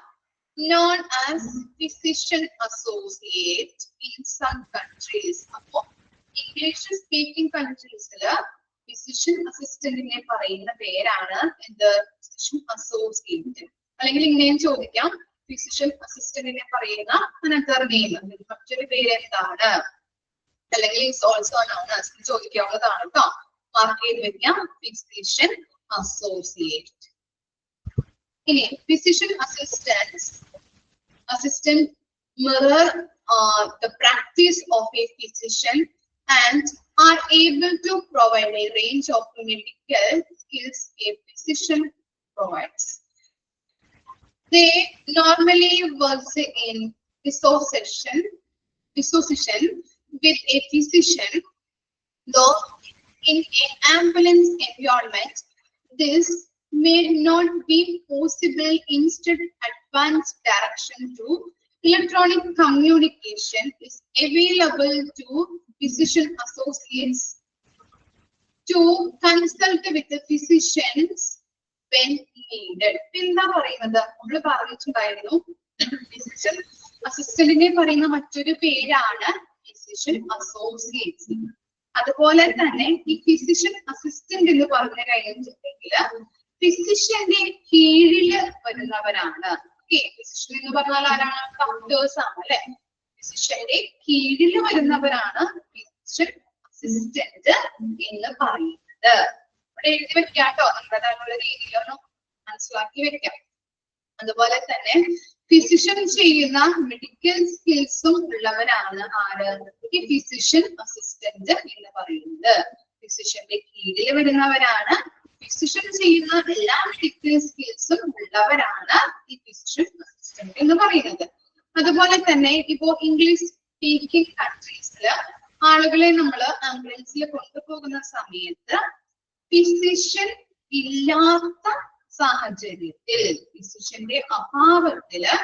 known as physician associate in some countries. അപ്പോൾ English-speaking countries physician assistant നെ പറയുന്ന പേരാണ് എന്ത്? physician associate. അല്ലെങ്കിൽ ഇങ്ങനെയും ചോദിക്കാം, physician assistant നെ പറയുന്ന another name, മറ്റൊരു പേര് എന്താണ്? അല്ലെങ്കിൽ is also known as ചോദിക്കാവുന്നതാണ് കേട്ടോ. മാർക്ക് ചെയ്ത് വെക്കാം, physician associate. ഇനി physician assistant mirror the practice of a physician and are able to provide a range of medical skills a physician provides. They normally work in association with a physician, though in an ambulance environment, this may not be possible. Instead, advanced direction to electronic communication is available to physician associates to consult with the physicians when needed. എന്താ പറയുന്നത്? നമ്മൾ പറഞ്ഞിട്ടുണ്ടായിരുന്നു, physician assistant നെ പറയുന്ന മറ്റൊരു പേരാണ് physician associates. അതുപോലെ തന്നെ ഈ ഫിസിഷ്യൻ അസിസ്റ്റന്റ് എന്ന് പറഞ്ഞു കഴിഞ്ഞിട്ടുണ്ടെങ്കിൽ ഫിസിഷ്യന്റെ കീഴില് വരുന്നവരാണ്. ഫിസിഷ്യൻ എന്ന് പറഞ്ഞാൽ ആരാണ്? ഡോക്ടേഴ്സ് ആണ് അല്ലെ. ഫിസിഷ്യന്റെ കീഴില് വരുന്നവരാണ് ഫിസിഷ്യൻ അസിസ്റ്റന്റ് എന്ന് പറയുന്നത്. ഇവിടെ എഴുതി വെക്കാട്ടോ, നമ്മുടേതായുള്ള രീതിയിലൊന്നും മനസ്സിലാക്കി വെക്കാം. അതുപോലെ തന്നെ ഫിസിഷ്യൻ ചെയ്യുന്ന മെഡിക്കൽ സ്കിൽസും ഉള്ളവരാണ് ആര്? ഈ ഫിസിഷ്യൻ അസിസ്റ്റന്റ് എന്ന് പറയുന്നത്. ഫിസിഷ്യന്റെ കീഴിൽ വരുന്നവരാണ്, ഫിസിഷ്യൻ ചെയ്യുന്ന എല്ലാ മെഡിക്കൽ സ്കിൽസും ഉള്ളവരാണ് ഈ ഫിസിഷ്യൻ അസിസ്റ്റന്റ് എന്ന് പറയുന്നത്. അതുപോലെ തന്നെ ഇപ്പോ ഇംഗ്ലീഷ് സ്പീക്കിംഗ് കൺട്രീസില് ആളുകളെ നമ്മൾ ആംബുലൻസിൽ കൊണ്ടുപോകുന്ന സമയത്ത് ഫിസിഷ്യൻ ഇല്ലാത്ത സാഹചര്യത്തിൽ, ഫിസിഷ്യന്റെ അഭാവത്തില്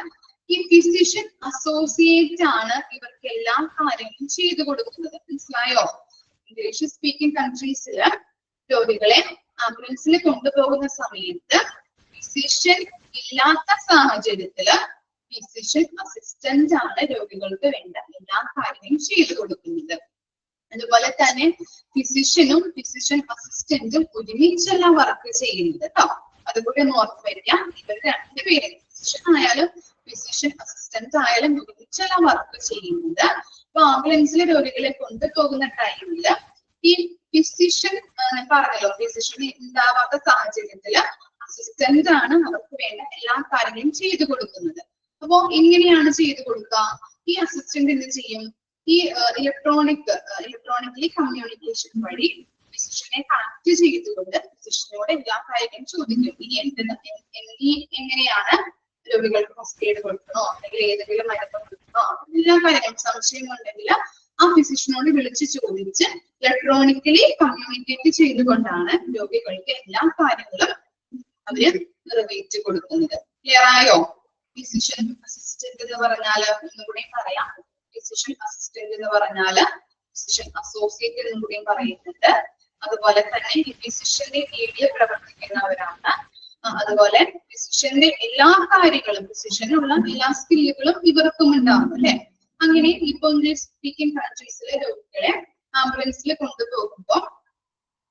ഈ ഫിസിഷ്യൻ അസോസിയേറ്റ് ആണ് ഇവർക്ക് എല്ലാ കാര്യങ്ങളും ചെയ്തു കൊടുക്കുന്നത്. മനസ്സിലായോ? ഇംഗ്ലീഷ് സ്പീക്കിംഗ് കൺട്രീസില് രോഗികളെ ആംബുലൻസിൽ കൊണ്ടുപോകുന്ന സമയത്ത് ഫിസിഷ്യൻ ഇല്ലാത്ത സാഹചര്യത്തില് ഫിസിഷ്യൻ അസിസ്റ്റന്റ് ആണ് രോഗികൾക്ക് വേണ്ട എല്ലാ കാര്യങ്ങളും ചെയ്തു കൊടുക്കുന്നത്. അതുപോലെ തന്നെ ഫിസിഷ്യനും ഫിസിഷ്യൻ അസിസ്റ്റന്റും ഒരുമിച്ചല്ല വർക്ക് ചെയ്യുന്നത് കേട്ടോ. അതുകൂടി ഒന്ന് ഓർത്ത് വയ്ക്കാം. ഇവർ രണ്ടുപേരും ഫിസിഷ്യൻ ആയാലും ഫിസിഷ്യൻ അസിസ്റ്റന്റ് ആയാലും ഒരുമിച്ചല്ല വർക്ക് ചെയ്യുന്നത്. അപ്പൊ ആംബുലൻസിലെ രോഗികളെ കൊണ്ടുപോകുന്ന ടൈമില് ഈ ഫിസിഷ്യൻ പറഞ്ഞല്ലോ, ഫിസിഷ്യൻ ഉണ്ടാവാത്ത സാഹചര്യത്തില് അസിസ്റ്റന്റ് ആണ് അവർക്ക് വേണ്ട എല്ലാ കാര്യങ്ങളും ചെയ്തു കൊടുക്കുന്നത്. അപ്പോ എങ്ങനെയാണ് ചെയ്തു കൊടുക്കുക? ഈ അസിസ്റ്റന്റ് എന്ത് ചെയ്യും? ഈ ഇലക്ട്രോണിക്കലി കമ്മ്യൂണിക്കേഷൻ വഴി ഫിസിഷ്യനെ കണക്ട് ചെയ്തുകൊണ്ട് ഫിസിഷ്യനോട് എല്ലാ കാര്യങ്ങളും ചോദിക്കും. ഇനി എങ്ങനെയാണ് രോഗികൾക്ക് ഫസ്റ്റ് എയ്ഡ് കൊടുക്കണോ, അല്ലെങ്കിൽ ഏതെങ്കിലും മരുന്ന് കൊടുക്കണോ, എല്ലാ കാര്യങ്ങളും സംശയം ഉണ്ടെങ്കിൽ ആ ഫിസിഷ്യനോട് വിളിച്ച് ചോദിച്ച് ഇലക്ട്രോണിക്കലി കമ്മ്യൂണിക്കേറ്റ് ചെയ്തുകൊണ്ടാണ് രോഗികൾക്ക് എല്ലാ കാര്യങ്ങളും അവര് നിറവേറ്റി കൊടുക്കുന്നത്. ക്ലിയർ ആയോ? ഫിസിഷ്യൻ അസിസ്റ്റന്റ് എന്ന് പറഞ്ഞാല് ഒന്നുകൂടി പറയാം. ഫിസിഷ്യൻ അസിസ്റ്റന്റ് എന്ന് പറഞ്ഞാല് ഫിസിഷ്യൻ അസോസിയേറ്റ് എന്നും കൂടിയും പറയുന്നുണ്ട്. അതുപോലെ തന്നെ ഈ ഫിസിഷ്യന്റെ കീഴിൽ പ്രവർത്തിക്കുന്നവരാണ്. അതുപോലെ ഫിസിഷ്യന്റെ എല്ലാ കാര്യങ്ങളും, ഫിസിഷ്യനുള്ള എല്ലാ സ്കില്ലുകളും ഇവർക്കും ഉണ്ടാവും അല്ലെ. അങ്ങനെ ഇപ്പൊ ഇംഗ്ലീഷ് സ്പീക്കിംഗ് കൺട്രീസിലെ രോഗികളെ ആംബുലൻസിൽ കൊണ്ടുപോകുമ്പോൾ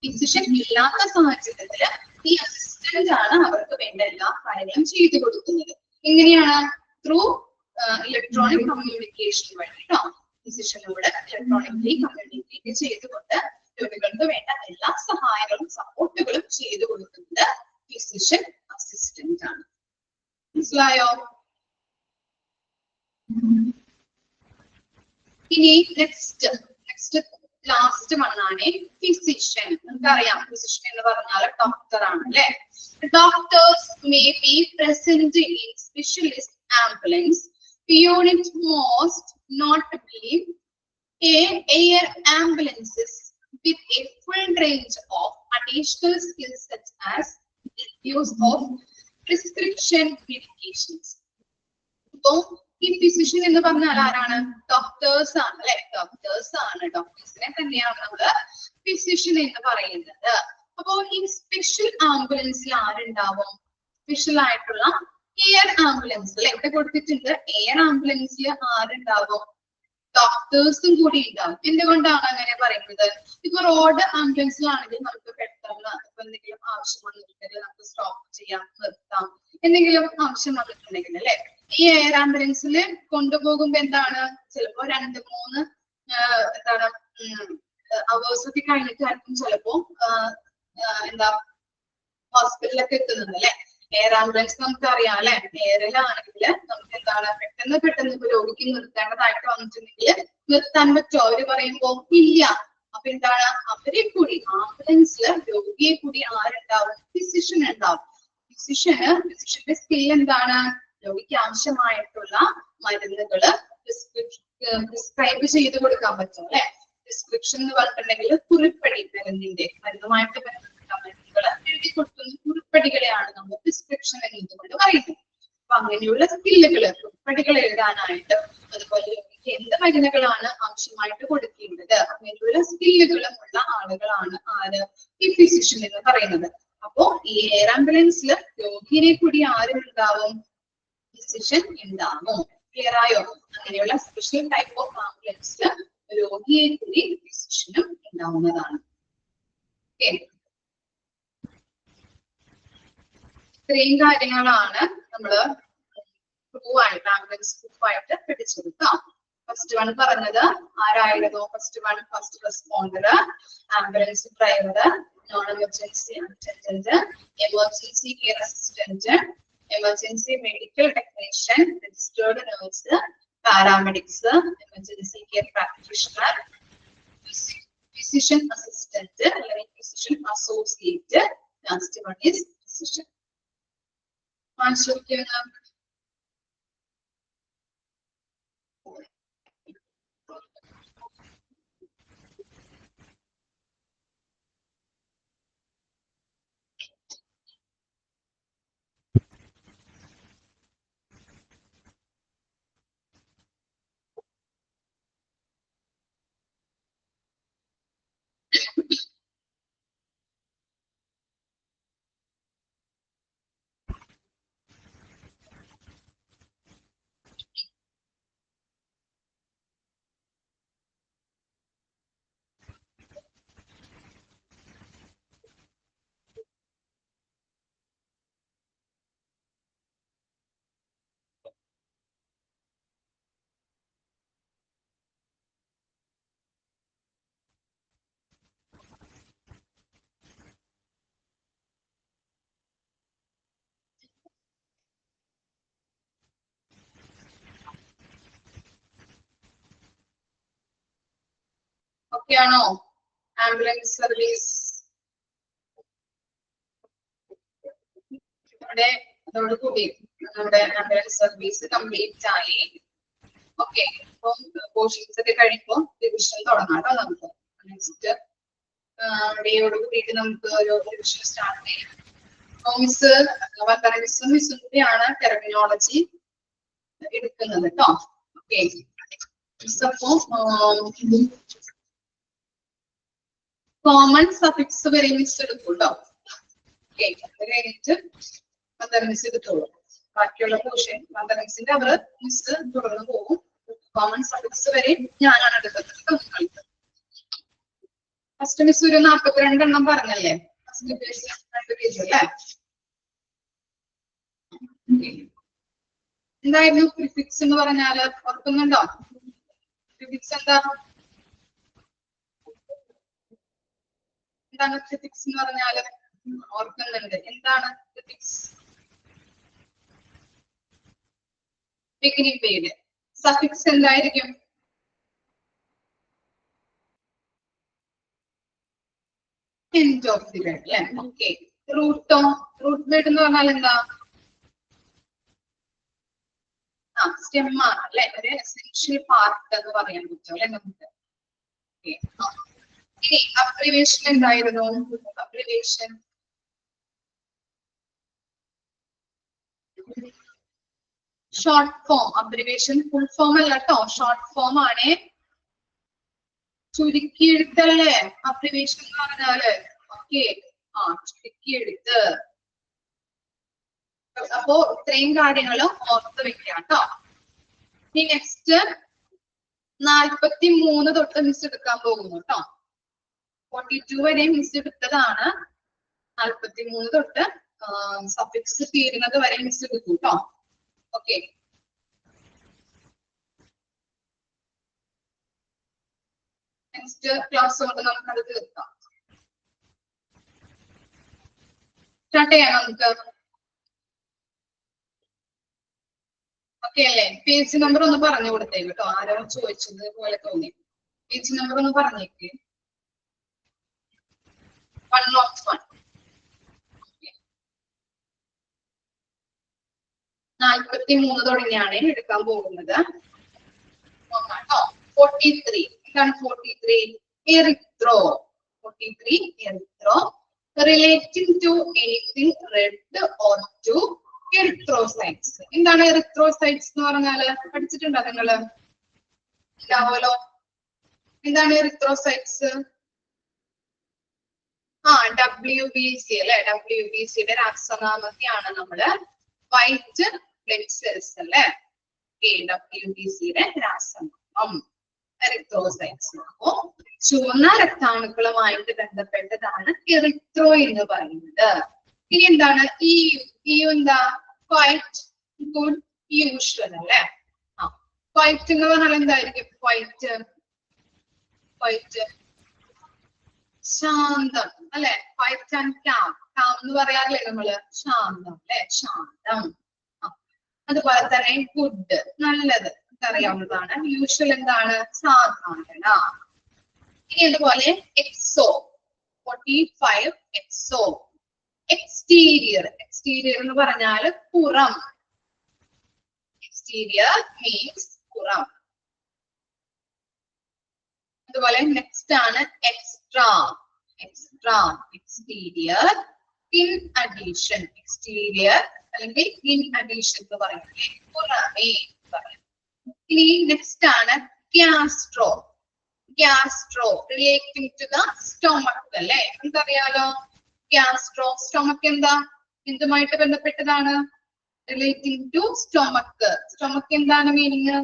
ഫിസിഷ്യൻ ഇല്ലാത്ത സാഹചര്യത്തില് ഈ അസിസ്റ്റന്റ് ആണ് അവർക്ക് വേണ്ട എല്ലാ കാര്യങ്ങളും ചെയ്തു കൊടുക്കുന്നത്. എങ്ങനെയാണ്? ത്രൂ ഇലക്ട്രോണിക് കമ്മ്യൂണിക്കേഷൻ വഴി കേട്ടോ. ഫിസിഷ്യനോട് ഇലക്ട്രോണിക്കലി കമ്മ്യൂണിക്കേറ്റ് ചെയ്തുകൊണ്ട് രോഗികൾക്ക് വേണ്ട എല്ലാ സഹായങ്ങളും സപ്പോർട്ടുകളും ചെയ്തു കൊടുക്കുന്നത് ഫിസിഷ്യൻ അസിസ്റ്റന്റ് ആണ്. മനസ്സിലായോ? ഇനി നെക്സ്റ്റ് ലാസ്റ്റ് വണ്ണാണ് ഫിസിഷ്യൻ. നമുക്കറിയാം ഫിസിഷ്യൻ എന്ന് പറഞ്ഞാൽ ഡോക്ടർ ആണ് അല്ലെ. Doctors may be present in specialist ambulance unit, most notably air ambulances with a full range of additional skills such as use of prescription medications. അപ്പോ ഈ ഫിസിഷ്യൻ എന്ന് പറഞ്ഞാൽ ആരാണ്? ഡോക്ടേഴ്സ് ആണ് അല്ലെ? ഡോക്ടേഴ്സ് ആണ്. ഡോക്ടേഴ്സിനെ തന്നെയാണ് നമ്മള് ഫിസിഷ്യൻ എന്ന് പറയുന്നത്. അപ്പോ ഈ സ്പെഷ്യൽ ആംബുലൻസിൽ ആരുണ്ടാവും? സ്പെഷ്യൽ ആയിട്ടുള്ള എയർ ആംബുലൻസ് അല്ലെ ഇവിടെ കൊടുത്തിട്ടുണ്ട്. എയർ ആംബുലൻസിൽ ആരുണ്ടാവും? ഡോക്ടേഴ്സും കൂടി ഉണ്ടാവും. എന്തുകൊണ്ടാണ് അങ്ങനെ പറയുന്നത്? ഇപ്പൊ റോഡ് ആംബുലൻസിലാണെങ്കിൽ നമുക്ക് പെട്ടെന്ന് ഇപ്പൊ എന്തെങ്കിലും ആവശ്യം വന്നിട്ടുണ്ടെങ്കിൽ നമുക്ക് സ്റ്റോപ്പ് ചെയ്യാം, നിർത്താം, എന്തെങ്കിലും ആവശ്യം വന്നിട്ടുണ്ടെങ്കിൽ അല്ലെ. ഈ എയർ ആംബുലൻസിൽ കൊണ്ടുപോകുമ്പോ എന്താണ്, ചിലപ്പോ 2-3 എന്താണ് അവേഴ്സ് ഒക്കെ കഴിഞ്ഞിട്ടായിരിക്കും ചിലപ്പോ എന്താ ഹോസ്പിറ്റലൊക്കെ എത്തുന്നത് അല്ലെ. എയർ ആംബുലൻസ് നമുക്ക് അറിയാം അല്ലെ. എയറിലാണെങ്കിൽ നമുക്ക് എന്താണ് പെട്ടെന്ന് ഇപ്പൊ രോഗിക്ക് നിർത്തേണ്ടതായിട്ട് വന്നിട്ടുണ്ടെങ്കിൽ നിർത്താൻ പറ്റുമോ? അവര് പറയുമ്പോ ഇല്ല. അപ്പൊ എന്താണ്, അവരെ കൂടി ആംബുലൻസിൽ രോഗിയെ കൂടി ആരുണ്ടാവും? ഫിസിഷ്യൻ ഉണ്ടാവും. ഫിസിഷ്യന്റെ സ്കിൽ എന്താണ്? രോഗിക്ക് ആവശ്യമായിട്ടുള്ള മരുന്നുകള് പ്രിസ്ക്രൈബ് ചെയ്ത് കൊടുക്കാൻ പറ്റും അല്ലെ. പ്രിസ്ക്രിപ്ഷൻ എന്ന് പറഞ്ഞിട്ടുണ്ടെങ്കിൽ കുറിപ്പടി, മരുന്നുമായിട്ട് ബന്ധപ്പെട്ട മരുന്നുകള് എഴുതി കൊടുക്കുന്ന കുറിപ്പടികളെയാണ് നമ്മൾ പ്രിസ്ക്രിപ്ഷൻ എന്നതുകൊണ്ട് പറയുന്നത്. അപ്പൊ അങ്ങനെയുള്ള സ്കില്ലുകള്, കുറിപ്പടികൾ എഴുതാനായിട്ട്, അതുപോലെ രോഗിക്ക് എന്ത് മരുന്നുകളാണ് ആവശ്യമായിട്ട് കൊടുക്കേണ്ടത്, അങ്ങനെയുള്ള സ്കില്ലുകളുമുള്ള ആളുകളാണ് ആര്? ഈ ഫിസിഷ്യൻ എന്ന് പറയുന്നത്. അപ്പോ ഈ എയർ ആംബുലൻസിൽ രോഗിയെ കൂടി ആരുണ്ടാവും? ഫിസിഷ്യൻ ഉണ്ടാവും. ക്ലിയർ ആയോ? അങ്ങനെയുള്ള സ്പെഷ്യൽ ടൈപ്പ് ഓഫ് ആംബുലൻസിൽ രോഗിയെ കൂടി ഫിസിഷ്യനും ഉണ്ടാവുന്നതാണ്. ഇത്രയും കാര്യങ്ങളാണ് നമ്മള് ആയിട്ട് ആംബുലൻസ് ആയിട്ട് പഠിച്ചെടുക്കാം. ഫസ്റ്റ് വൺ പറഞ്ഞത് ആരായിരുന്നു? First responder, ambulance driver, non emergency attendant, emergency care assistant, emergency medical technician, registered nurse, paramedics, emergency care practitioner, physician assistant അല്ലെങ്കിൽ physician associate, last one is physician. ഓക്കെയാണോ? ആംബുലൻസ് സർവീസ് ഇവിടെ അതോടുകൂടി നമ്മുടെ ambulance service complete ആയി. Okay, അപ്പം portions ഒക്കെ കഴിയുമ്പോൾ division തുടങ്ങാം കേട്ടോ. നമുക്ക് നെക്സ്റ്റ് ഡേയോട് കൂടിയിട്ട് നമുക്ക് ഒരു ഡിവിഷൻ സ്റ്റാർട്ട് ചെയ്യാം. മിസ്സും കൂടിയാണ് ടെർമിനോളജി എടുക്കുന്നത് കേട്ടോ. ഓക്കെ, അപ്പോ കോമൺ സഫിക്സ് വരെ മിസ് എടുക്കും കേട്ടോ. ഓക്കെ, അത് കഴിഞ്ഞിട്ട് മിസ് എടുത്തോളൂ. ബാക്കിയുള്ള പോർഷൻ മിസ്സിന്റെ അവർ മിസ് തുടർന്ന് പോകും. കോമൺ സഫിക്സ് വരെ ഞാനാണ് എടുക്കുന്നത്. ഫസ്റ്റ് മിസ് ഒരു 42 പറഞ്ഞല്ലേ? ഫസ്റ്റ് പേജ് 2 പേജ് അല്ലേ? എന്തായിരുന്നു പ്രിഫിക്സ് എന്ന് പറഞ്ഞാല്? ഓർക്കുന്നുണ്ടോ? പ്രിഫിക്സ് എന്താണ് പ്രിഫിക്സ് എന്ന് പറഞ്ഞാല്? ഓർക്കുന്നുണ്ട്. എന്താണ് പ്രിഫിക്സ്? ബിഗിനിങ് പേര്. സഫിക്സ് എന്തായിരിക്കും? എൻഡ് ഓഫ് ദി വേർഡ് അല്ലെ? Okay, Ruto? റൂട്ട് വേർഡ് എന്ന് പറഞ്ഞാൽ എന്താ? സ്റ്റെമ്മാണ് അല്ലെ? ഒരു എസെൻഷ്യൽ പാർട്ട് എന്ന് പറയാൻ പറ്റും അല്ലെ നമുക്ക്. ഇനി അബ്രിവേഷൻ എന്തായിരുന്നു? Abbreviation short form abbreviation, full form അല്ല കേട്ടോ, ഷോർട്ട് ഫോം ആണ്. ചുരുക്കിയെഴുത്തല്ലേ അബ്രിവേഷൻ എന്ന് പറഞ്ഞാല്. ഓക്കെ, ചുരുക്കിയെഴുത്ത്. അപ്പോ ഇത്രയും കാര്യങ്ങളും ഓർത്ത് വെക്കാം കേട്ടോ. ഇനി നെക്സ്റ്റ് 43 തൊട്ട് മിസ് എടുക്കാൻ പോകുന്നു കേട്ടോ. 42 വരെ മിസ് എടുത്തതാണ്. 43 തൊട്ട് സഫിക്സ് തീരുന്നത് വരെ മിസ് എടുക്കും കേട്ടോ. ഓക്കെ, നെക്സ്റ്റ് ക്ലാസ് കൊണ്ട് നമുക്കത് തീർക്കാം. സ്റ്റാർട്ട് ചെയ്യാം നമുക്ക്. ഓക്കെ അല്ലേ? പേജ് നമ്പർ ഒന്ന് പറഞ്ഞു കൊടുത്തേക്ക് കേട്ടോ. ആരോ ചോദിച്ചത് പോലെ തോന്നി. പേജ് നമ്പർ ഒന്ന് പറഞ്ഞേക്ക്. 101. 43 തുടങ്ങിയാണ് എടുക്കാൻ പോകുന്നത്. 43. എന്താണ് 43? Erythro. 43 erythro. Relating to anything red or to erythrocytes. എന്താണ് എറിത്രോസൈറ്റ്സ് എന്ന് പറഞ്ഞാല്? പഠിച്ചിട്ടുണ്ടോ നിങ്ങള്? ഉണ്ടാവുമല്ലോ. എന്താണ് എറിത്രോസൈറ്റ്സ്? WBC അല്ലെ? WBCയുടെ രാസനാമത്തെയാണ് നമ്മള് വൈറ്റ് ബ്ലഡ് സെൽസ് അല്ലെ? WBCയുടെ രാസനാമം എറിത്രോസൈറ്റ്സ്. അപ്പോ ചുവന്ന രക്താണുക്കളുമായിട്ട് ബന്ധപ്പെട്ടതാണ് എറിത്രോ എന്ന് പറയുന്നത്. ഇനി എന്താണ് ഈ എന്താ? ക്വൈറ്റ്, ഗുഡ്, യൂഷ്വൽ അല്ലെ? ക്വൈറ്റ് എന്ന് പറഞ്ഞാൽ എന്തായിരിക്കും? ക്വൈറ്റ് ശാന്തം അല്ലെ? Quite and calm. കാം എന്ന് പറയാറില്ലേ നമ്മള്? ശാന്തം അല്ലെ? ശാന്തം. അതുപോലെ തന്നെ ഗുഡ്, നല്ലത്, അറിയാവുന്നതാണ്. യൂഷ്വൽ എന്താണ്? സാധാരണ. ഇനി അതുപോലെ എക്സോ. 45 എക്സോ. എക്സ്റ്റീരിയർ. എക്സ്റ്റീരിയർ എന്ന് പറഞ്ഞാല് പുറം. എക്സ്റ്റീരിയർ മീൻസ് പുറം. അതുപോലെ നെക്സ്റ്റ് ആണ് extra. Exterior. In addition. Exterior അല്ലെങ്കിൽ ഇൻ അഡീഷൻ എന്ന് പറയുന്നത് പുറമേ പറയാം. ഇനി നെക്സ്റ്റ് ആണ് gastro. Relating to the stomach അല്ലെ? എന്തറിയാലോ? ഗ്യാസ്ട്രോ, സ്റ്റൊമക്ക് എന്താ? എന്തുമായിട്ട് ബന്ധപ്പെട്ടതാണ്? Relating to stomach. സ്റ്റൊമക്ക് എന്താണ് മീനിങ്?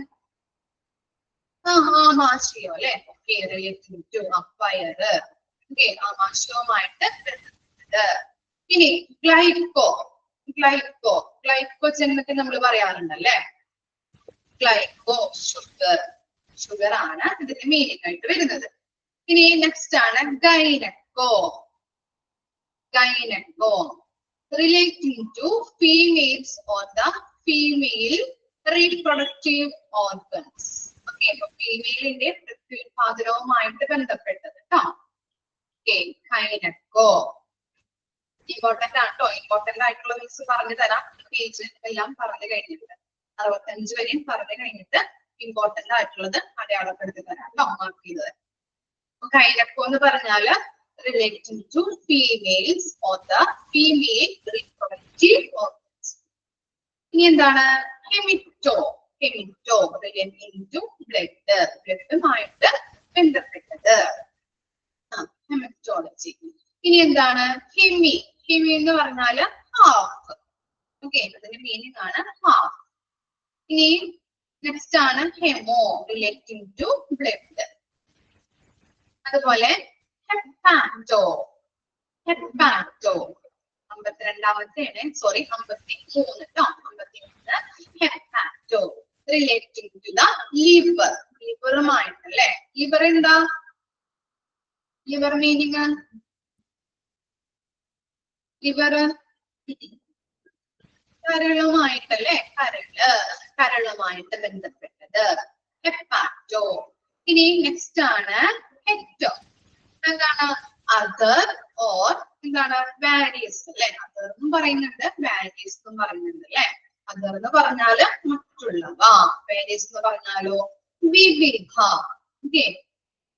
ആമാശയം അല്ലെ? ഓക്കെ, റിലേറ്റിംഗ് ടു വയറ്. ഓക്കെ, ആമാശയവുമായിട്ട് ബന്ധപ്പെട്ടത്. ഇനി ഗ്ലൈക്കോ എന്നൊക്കെ നമ്മൾ പറയാറുണ്ടല്ലേ? ഗ്ലൈക്കോ ഷുഗർ ആണ് ഇതിന്റെ മീനിങ് ആയിട്ട് വരുന്നത്. ഇനി നെക്സ്റ്റ് ആണ് gynaeco. Relating to females or the female reproductive organs. Okay, അപ്പൊ ഫീമെയിലിന്റെ പ്രത്യുത്പാദനവുമായിട്ട് ബന്ധപ്പെട്ടത് കേട്ടോ. ഓക്കെ, ഗൈനക്കോ ഇമ്പോർട്ടന്റ് ആട്ടോ. ഇമ്പോർട്ടന്റ് ആയിട്ടുള്ള മിസ് പറഞ്ഞു തരാം. പേജ് എല്ലാം പറഞ്ഞു കഴിഞ്ഞിട്ട് 65 വരെയും പറഞ്ഞു കഴിഞ്ഞിട്ട് ഇമ്പോർട്ടന്റ് ആയിട്ടുള്ളത് അടയാളപ്പെടുത്തി തരാം കേട്ടോ, മാർക്ക് ചെയ്തത്. ഗൈനക്കോ എന്ന് പറഞ്ഞാല് relating to females or the female reproductive organs. ഇനി എന്താണ് ഹെമിറ്റോ? റിലേറ്റിംഗ് ടു ബ്ലഡുമായിട്ട് ബന്ധപ്പെട്ടത്. ഹെമറ്റോളജി. ഇനി എന്താണ് ഹിമി എന്ന് പറഞ്ഞാല് ഹാഫ്. ഓക്കെ, അതിന്റെ മീനിങ് ആണ് ഹാഫ്. ഇനി നെക്സ്റ്റ് ആണ് ഹെമോ, റിലേറ്റിംഗ് ടു ബ്ലഡ്. അതുപോലെ ഹെപ്പാറ്റോ. 52ാമത്തെയാണ്, സോറി 53 കേട്ടോ. 53 hepato relating to the liver. ലിവറുമായിട്ടല്ലേ? ലിവർ എന്താ? ലിവർ മീനിങ് ലിവർ കരളുമായിട്ടല്ലേ? കരളുമായിട്ട് ബന്ധപ്പെട്ടത് ഹെപ്പാറ്റോ. ഇനി നെക്സ്റ്റ് ആണ് ഹെക്ടോ. എന്താണ്? അതർ ഓർ എന്താണ്? വാരിയസ് അല്ലെ? അതർ എന്നും പറയുന്നുണ്ട്, വാരിയസ് എന്നും പറയുന്നുണ്ട് അല്ലെ? അതർ എന്ന് പറഞ്ഞാല് മറ്റുള്ളവ, വാരിയസ് എന്ന് പറഞ്ഞാലോ വിവിധ. Okay,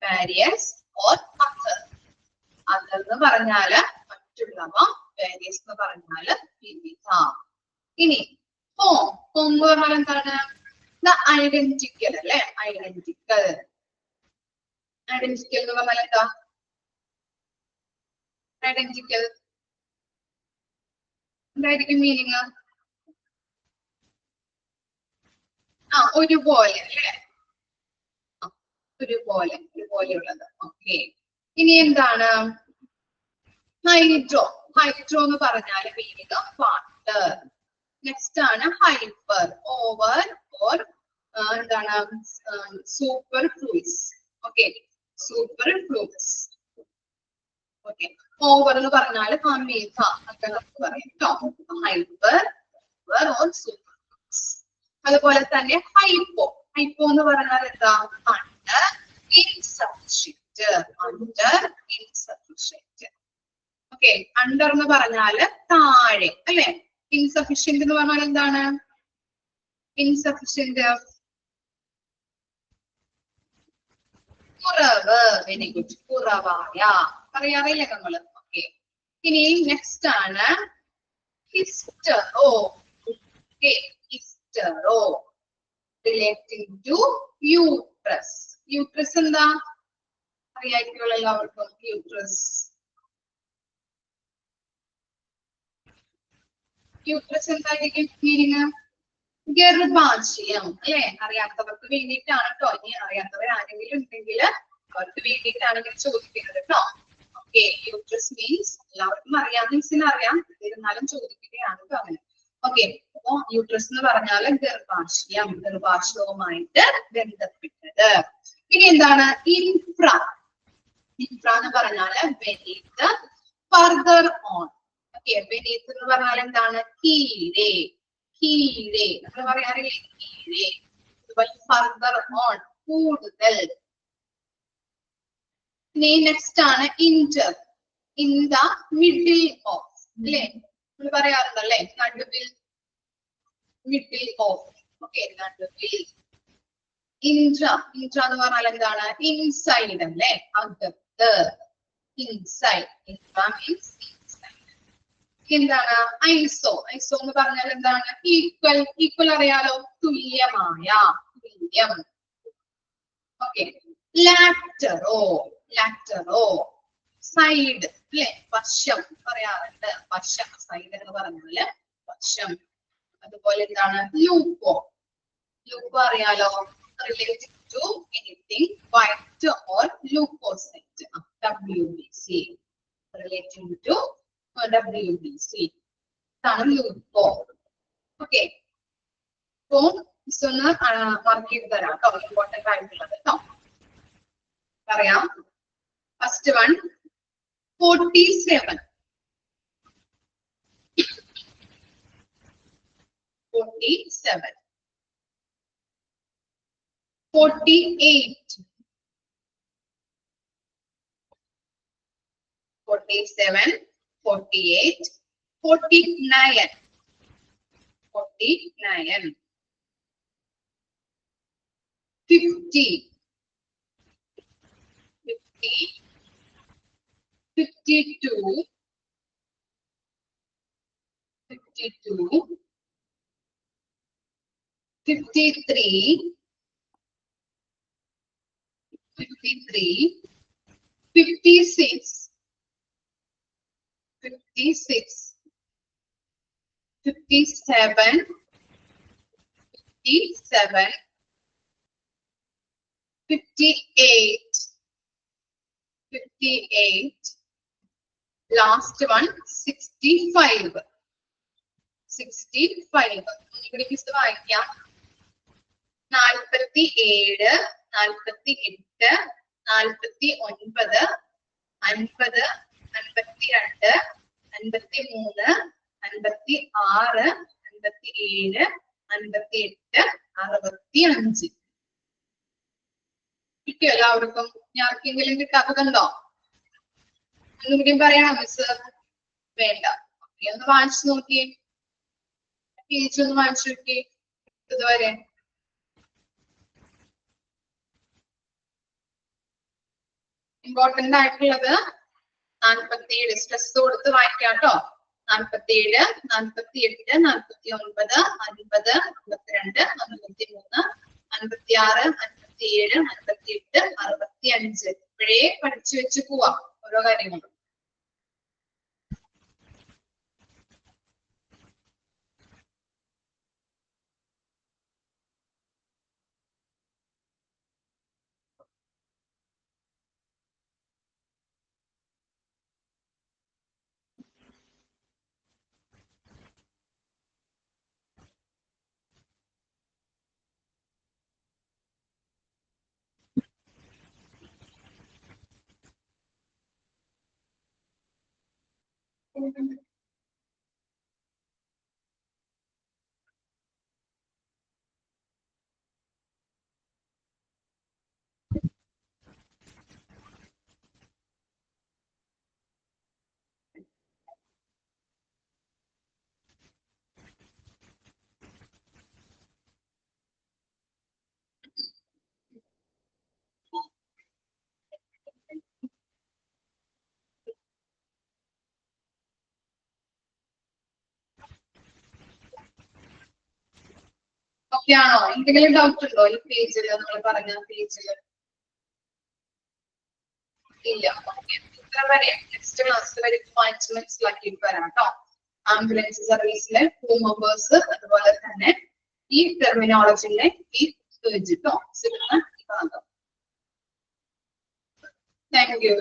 various or other. Other എന്ന് പറഞ്ഞാല് മറ്റുള്ളവ, വാരിയസ് എന്ന് പറഞ്ഞാല് വിവിധ. ഇനി ഫോം എന്ന് പറഞ്ഞാൽ എന്താണ്? ഐഡന്റിക്കൽ അല്ലെ? ഐഡന്റിക്കൽ എന്ന് പറഞ്ഞാൽ എന്താ? ഐഡന്റിക്കൽ എന്തായിരിക്കും മീനിങ്? ഒരുപോലെ അല്ലെ? ഒരുപോലെയുള്ളത്. ഓക്കെ. ഇനി എന്താണ് ഹൈഡ്രോ? ഹൈഡ്രോ എന്ന് പറഞ്ഞാൽ മീനിങ് വാട്ടർ. നെക്സ്റ്റ് ആണ് ഹൈപ്പർ, ഓവർ ഓർ എന്താണ് super fluids. Okay, super fluids. Okay, over എന്ന് പറഞ്ഞാൽ അമിത ഒക്കെ നമുക്ക് പറയാം കേട്ടോ. Hyper, over or super fluids. അതുപോലെ തന്നെ ഹൈപ്പോ. ഹൈപ്പോ എന്ന് പറഞ്ഞാൽ എന്താ? Under insufficient. Under insufficient. Okay, under എന്ന് പറഞ്ഞാല് താഴെ അല്ലെ? ഇൻസഫിഷ്യന്റ് എന്ന് പറഞ്ഞാൽ എന്താണ്? ഇൻസഫിഷ്യന്റ് കുറവ്. വെരി ഗുഡ്, കുറവായ. പറയാറില്ല നമ്മള്. ഓക്കെ, ഇനി നെക്സ്റ്റ് ആണ് hystero. Okay, hystero relating to uterus. Uterus എന്താ അറിയായിരിക്കുമല്ലോ എല്ലാവർക്കും. യൂട്രസ് എന്തായിരിക്കും മീനിങ്? ഗർഭാശയം അല്ലെ? അറിയാത്തവർക്ക് വേണ്ടിയിട്ടാണ് കേട്ടോ. ഇനി അറിയാത്തവർ ആരെങ്കിലും ഉണ്ടെങ്കിൽ അവർക്ക് വേണ്ടിയിട്ടാണ് ഇങ്ങനെ ചോദിക്കുന്നത് കേട്ടോ. ഓക്കെ, യൂട്രസ് മീൻസ് എല്ലാവർക്കും അറിയാം, മീൻസിന് അറിയാം, എന്നിരുന്നാലും ചോദിക്കുകയാണ് കേട്ടോ അങ്ങനെ. ഓക്കെ, അപ്പൊ യൂട്രസ് എന്ന് പറഞ്ഞാൽ ഗർഭാശയം, ഗർഭാശയവുമായിട്ട് ബന്ധപ്പെട്ടത്. ഇനി എന്താണ് ഇൻഫ്ര? ഇൻഫ്ര എന്ന് പറഞ്ഞാല് beneath, further on. Okay, beneath എന്ന് പറഞ്ഞാൽ എന്താണ്? കീഴെ, കീഴെ നമ്മൾ പറയാറില്ലേ? കീഴെ. അതുപോലെ further on, കൂടുതൽ. ഇനി നെക്സ്റ്റ് ആണ് Inter, in the middle of അല്ലെ? നമ്മൾ പറയാറുണ്ടല്ലേ നടുവിൽ, മിഡിൽ ഓഫ്. ഓക്കെ, നടുവിൽ. ഇൻട്ര, ഇൻട്ര എന്ന് പറഞ്ഞാൽ എന്താണ്? ഇൻസൈഡ് അല്ലെ? അകത്ത്, ഇൻസൈഡ്. Intra means inside. എന്താണ് ഐസോ? ഐസോ എന്ന് പറഞ്ഞാൽ എന്താണ്? ഈക്വൽ. ഈക്വൽ അറിയാലോ? തുല്യമായ, തുല്യം. ഓക്കെ, ലാറ്ററോ, ലാറ്ററോ സൈഡ് അല്ലെ? വശം പറയാറുണ്ട്. വശം, സൈഡ് എന്ന് പറഞ്ഞാല് വശം. അതുപോലെ എന്താണ് ലൂപ്പോ? ലൂപ്പോ അറിയാലോ? Related to anything white or leucocyte. WBC, related to WBC. ഇതാണ് ലൂപ്പോ. ഓക്കെ, അപ്പോ ഒന്ന് മാർക്ക് ചെയ്ത് തരാം കേട്ടോ, ഇമ്പോർട്ടന്റ് ആയിട്ടുള്ളത് കേട്ടോ. പറയാം. First one 47. 47. 48. 47, 48, 49. 49. 50. 50. 52. 52. 53. 53. 56. 56. 57. 57. 58. 58. Last one 65. 65. ഇവിടെ കിസ് വായിക്കാം. 47, 48, 49, 50, 52, 53, 56, 57, 58, 65. കിട്ടിയോ എല്ലാവർക്കും? ഞാൻ ആർക്കെങ്കിലും കിട്ടാത്തതുണ്ടോ? ഒന്നുകൂടിയും പറയാം മിസ്? വേണ്ട. ഒന്ന് വായിച്ചു നോക്കിയേ, തിരിച്ചൊന്ന് വായിച്ചു നോക്കിയേ ഇതുവരെ. ഇമ്പോർട്ടന്റ് ആയിട്ടുള്ളത് 47. സ്ട്രെസ് കൊടുത്ത് വായിക്കാം കേട്ടോ. 47, 48, 49, 50, 52, 53, 56, 57, 58, 65. ഇപ്പോഴേ പഠിച്ചു വെച്ച് പോവാം ഓരോ കാര്യങ്ങളും. ഓക്കെ ആണോ? എന്തെങ്കിലും ഡൗട്ട് ഉണ്ടോ ഈ പേജില്, നമ്മൾ പറഞ്ഞ പേജില്? ഇല്ല. ഓക്കെ, ഇത്ര വരെ. നെക്സ്റ്റ് ക്ലാസ്സിൽ വരെ വായിച്ച് മനസ്സിലാക്കിയിട്ട് വരാം കേട്ടോ. ആംബുലൻസ് സർവീസിലെ ക്രൂ മെമ്പേഴ്സ്, അതുപോലെ തന്നെ ഈ ടെർമിനോളജിന്റെ ഈ പേജ് കേട്ടോ. Thank you.